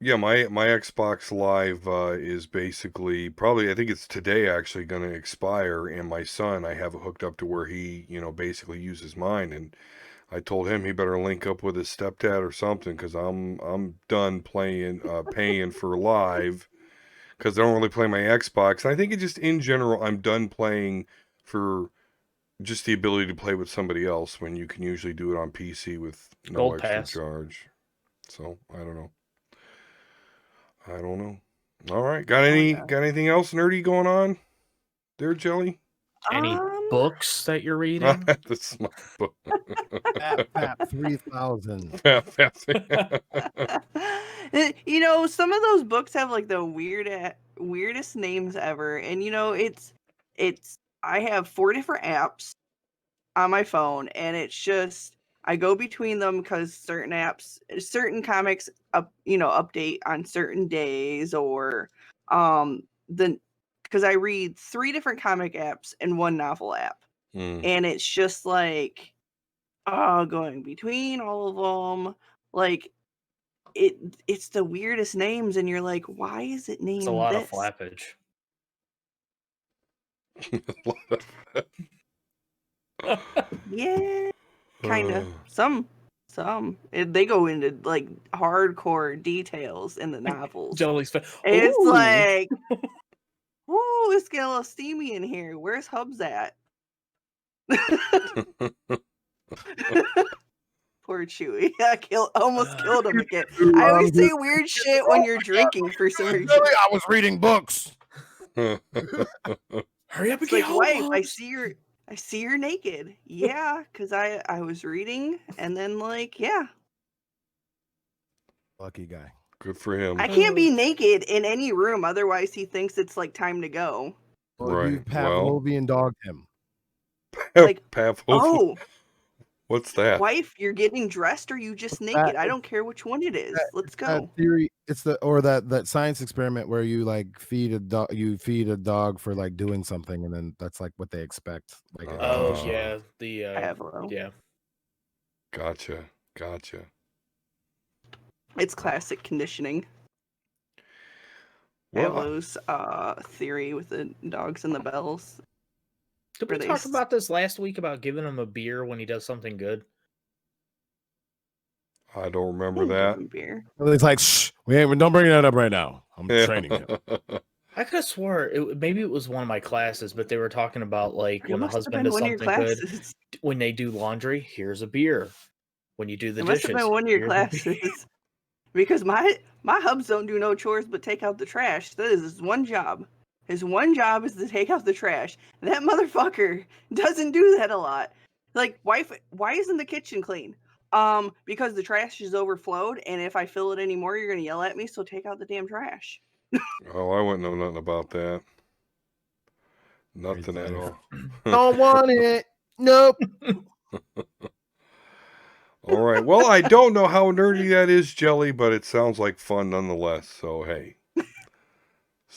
Yeah, my Xbox Live is basically, probably, I think it's today actually going to expire, and my son, I have it hooked up to where he, basically uses mine, and I told him he better link up with his stepdad or something, because I'm done paying for Live, because I don't really play my Xbox. And I think it just, in general, I'm done playing for just the ability to play with somebody else when you can usually do it on PC with no Gold extra pass. charge. So, I don't know. All right. Got anything else nerdy going on there, Jelly? Any books that you're reading? That's my book. Fap 3000. Some of those books have like the weirdest names ever, and it's I have 4 different apps on my phone, and it's just I go between them because certain comics update on certain days, or because I read 3 different comic apps and 1 novel app, and it's just like going between all of them, like it's the weirdest names, and you're like, why is it named? It's a lot of flappage. Yeah, kind of. Some they go into like hardcore details in the novels. Jelly's it's like, ooh, it's getting a little steamy in here. Where's Hubs at? Poor Chewy. I almost killed him again. I always say weird shit when you're drinking for some reason. I was reading books. Hurry up and get like, wife, I see you're naked. Yeah, because I was reading, and then Lucky guy. Good for him. I can't be naked in any room, otherwise he thinks it's like time to go. Well, right. You Pavlovian dogged him. Like, Pavlovian. Oh, what's that? Wife, you're getting dressed, or you just naked? I don't care which one it is. Let's go. That theory, it's that science experiment where you like feed a dog for like doing something, and then that's like what they expect. Like, yeah, yeah. Gotcha. It's classic conditioning. Pavlov's theory with the dogs and the bells. Did we talk about this last week about giving him a beer when he does something good? I don't remember that. Beer. It's like, shh, don't bring that up right now. I'm training him. I could have swore maybe it was one of my classes, but they were talking about like It when the must have husband been does one of your something good, classes. when they do laundry, here's a beer. When you do the It must have dishes, been one of your here's a beer. classes. Because my hubs don't do no chores but take out the trash. That is his one job. His one job is to take out the trash. That motherfucker doesn't do that a lot. Like, why isn't the kitchen clean? Because the trash is overflowed, and if I fill it anymore, you're gonna yell at me. So take out the damn trash. Oh, I wouldn't know nothing about that. Nothing at all. Don't want it. Nope. All right. Well, I don't know how nerdy that is, Jelly, but it sounds like fun nonetheless. So hey.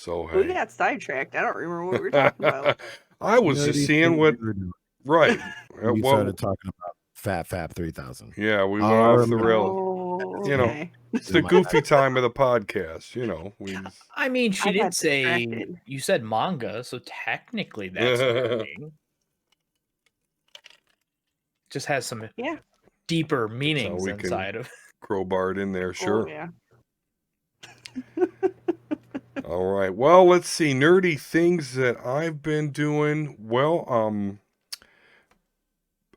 We got sidetracked. I don't remember what we were talking about. I was just seeing what. Right. We started talking about Fab 3000. Yeah, we went off the rail. Oh, you know, it's the goofy time of the podcast. You know, I mean, she did say distracted. you said manga, so technically that's nerding. Just has some deeper meanings inside of crowbarred in there. Sure. Oh, yeah. All right. Well, let's see. Nerdy things that I've been doing. Well,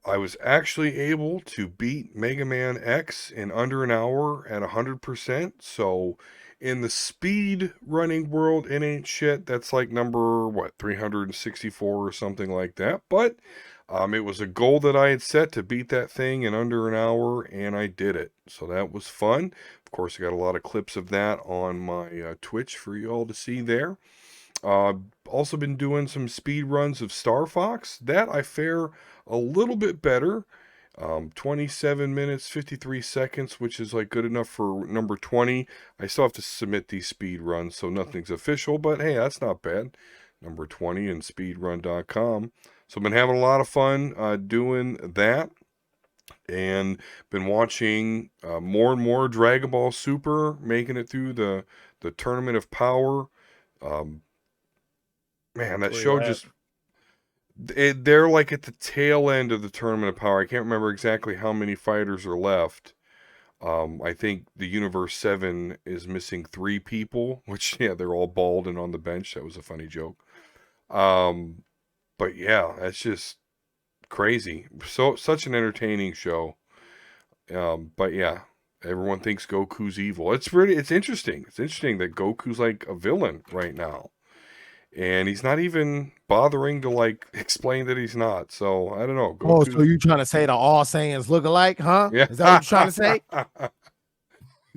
I was actually able to beat Mega Man X in under an hour at 100%. So in the speed running world, it ain't shit. That's like number, 364 or something like that. But it was a goal that I had set to beat that thing in under an hour, and I did it. So that was fun. Of course, I got a lot of clips of that on my Twitch for you all to see there. Also been doing some speed runs of Star Fox. That I fare a little bit better. 27 minutes, 53 seconds, which is like good enough for number 20. I still have to submit these speed runs, so nothing's official, but hey, that's not bad. Number 20 in speedrun.com. So I've been having a lot of fun doing that. And been watching more and more Dragon Ball Super, making it through the Tournament of Power. Man, that show just... They're like at the tail end of the Tournament of Power. I can't remember exactly how many fighters are left. I think the Universe 7 is missing 3 people, which, yeah, they're all bald and on the bench. That was a funny joke. But yeah, that's just crazy. Such an entertaining show. But yeah, everyone thinks Goku's evil. It's interesting. It's interesting that Goku's like a villain right now. And he's not even bothering to like explain that he's not. So I don't know. Goku's... Oh, so you trying to say the all Saiyans look alike, huh? Yeah. Is that what you're trying to say?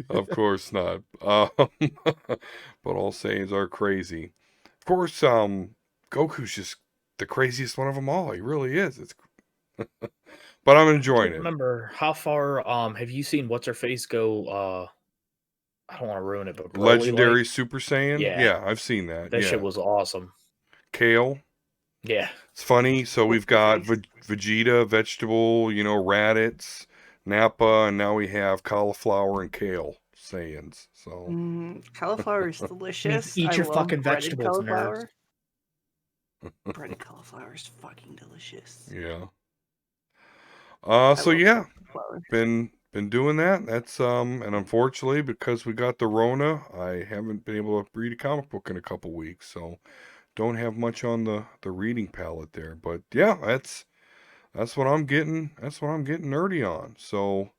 Of course not. But all Saiyans are crazy. Of course, Goku's just the craziest one of them all. He really is. It's but I'm enjoying it. Remember, how far have you seen what's her face go I don't want to ruin it, but Legendary Super Saiyan? Yeah, I've seen that. That shit was awesome. Kale? Yeah. It's funny. So we've got Vegeta, Vegetable, Raditz, Nappa, and now we have Cauliflower and Kale Saiyans. So cauliflower is delicious. Eat your fucking vegetables, nerds. Breaded cauliflower is fucking delicious. Yeah. So yeah, been doing that. That's and unfortunately, because we got the Rona, I haven't been able to read a comic book in a couple weeks, so don't have much on the reading palette there. But yeah, that's what I'm getting. That's what I'm getting nerdy on. So,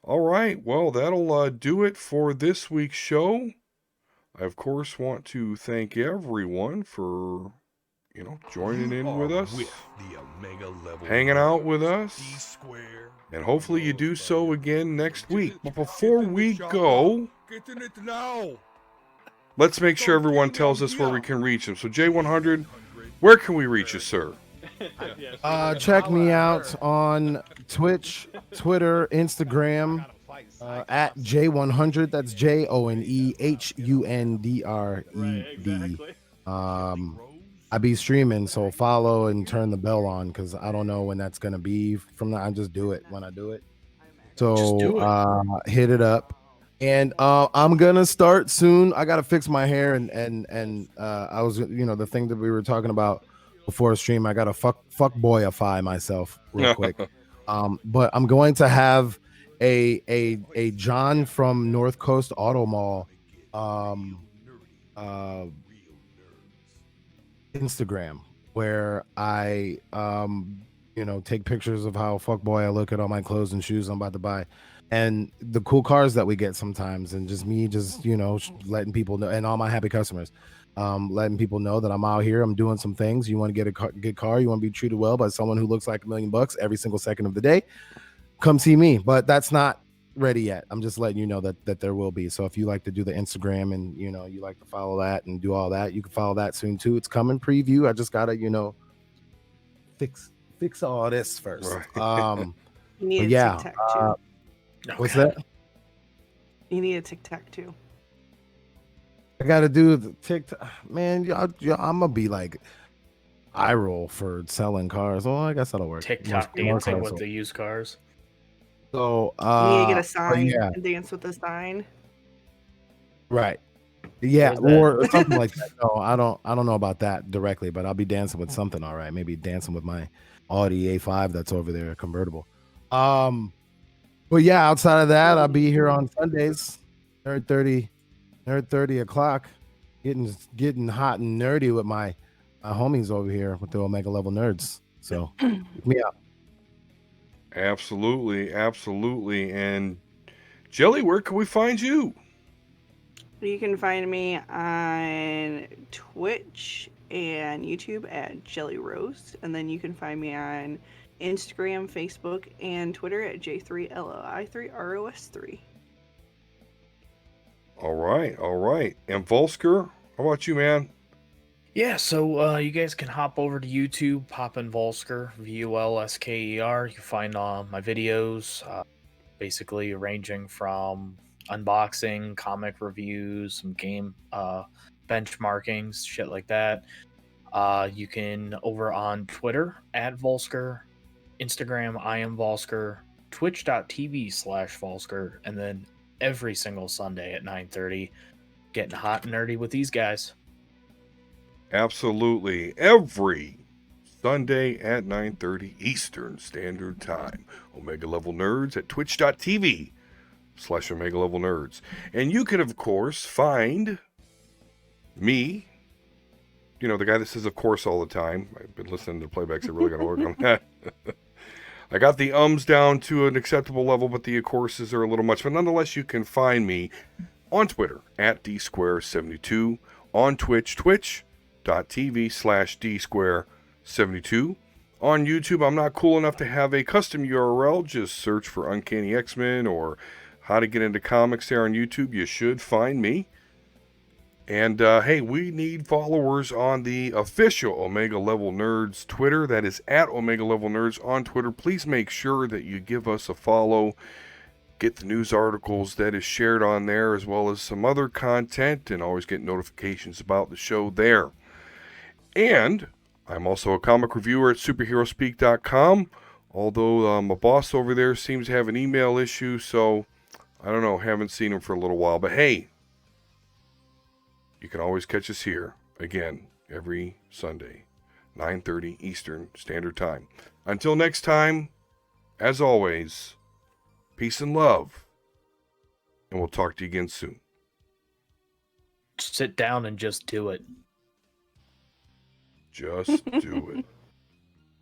all right, well, that'll do it for this week's show. I of course want to thank everyone for joining in with us, hanging out with us. And hopefully you do so again next week. But before we go, let's make sure everyone tells us where we can reach them. So J100, where can we reach you, sir? Check me out on Twitch, Twitter, Instagram, at J100. That's JONEHUNDRED. I be streaming, so follow and turn the bell on because I don't know when that's gonna be from that. I just do it when I do it. So hit it up. And I'm gonna start soon. I gotta fix my hair and I was the thing that we were talking about before the stream. I gotta fuck boyify myself real quick. But I'm going to have a John from North Coast Auto Mall Instagram, where I take pictures of how fuckboy I look at all my clothes and shoes I'm about to buy, and the cool cars that we get sometimes, and just me letting people know, and all my happy customers, letting people know that I'm out here, I'm doing some things. You want to get a good car, you want to be treated well by someone who looks like $1 million every single second of the day, come see me. But that's not ready yet. I'm just letting you know that there will be. So if you like to do the Instagram and you like to follow that and do all that, you can follow that soon too. It's coming, preview. I just gotta fix all this first. You need a TikTok too. What's that? You need a TikTok too. I gotta do the TikTok, man. I'm gonna be like eye roll for selling cars. Well, I guess that'll work. TikTok dancing with the used cars. So you need to get a sign and dance with a sign. Right. Yeah, or something like that. No, I don't know about that directly, but I'll be dancing with something. All right, maybe dancing with my Audi A5 that's over there, convertible. But yeah, outside of that, I'll be here on Sundays, 30 o'clock, getting hot and nerdy with my homies over here with the Omega Level Nerds. So pick me up. Absolutely. And Jelly, where can we find you? You can find me on Twitch and YouTube at Jelly Roast, and then you can find me on Instagram, Facebook, and Twitter at J3LOI3ROS3. All right. And Volsker, how about you, man? Yeah, so you guys can hop over to YouTube, pop in Volsker, VULSKER. You can find my videos, basically ranging from unboxing, comic reviews, some game benchmarkings, shit like that. You can over on Twitter at Volsker, Instagram I am Volsker, twitch.tv/Volsker, and then every single Sunday at 9:30, getting hot and nerdy with these guys. Absolutely. Every Sunday at 9:30 Eastern Standard Time. Omega Level Nerds at twitch.tv/Omega Level Nerds. And you can, of course, find me, the guy that says of course all the time. I've been listening to playbacks. I really got to work on that. I got the ums down to an acceptable level, but the of courses are a little much. But nonetheless, you can find me on Twitter at dsquare72, on twitch.tv/dsquare72. On YouTube, I'm not cool enough to have a custom URL. Just search for Uncanny X-Men or how to get into comics there on YouTube. You should find me. And hey, we need followers on the official Omega Level Nerds Twitter. That is at Omega Level Nerds on Twitter. Please make sure that you give us a follow. Get the news articles that is shared on there, as well as some other content, and always get notifications about the show there. And I'm also a comic reviewer at superheroespeak.com, although my boss over there seems to have an email issue, so I don't know, haven't seen him for a little while. But hey, you can always catch us here, again, every Sunday, 9:30 Eastern Standard Time. Until next time, as always, peace and love, and we'll talk to you again soon. Sit down and just do it. Just do it.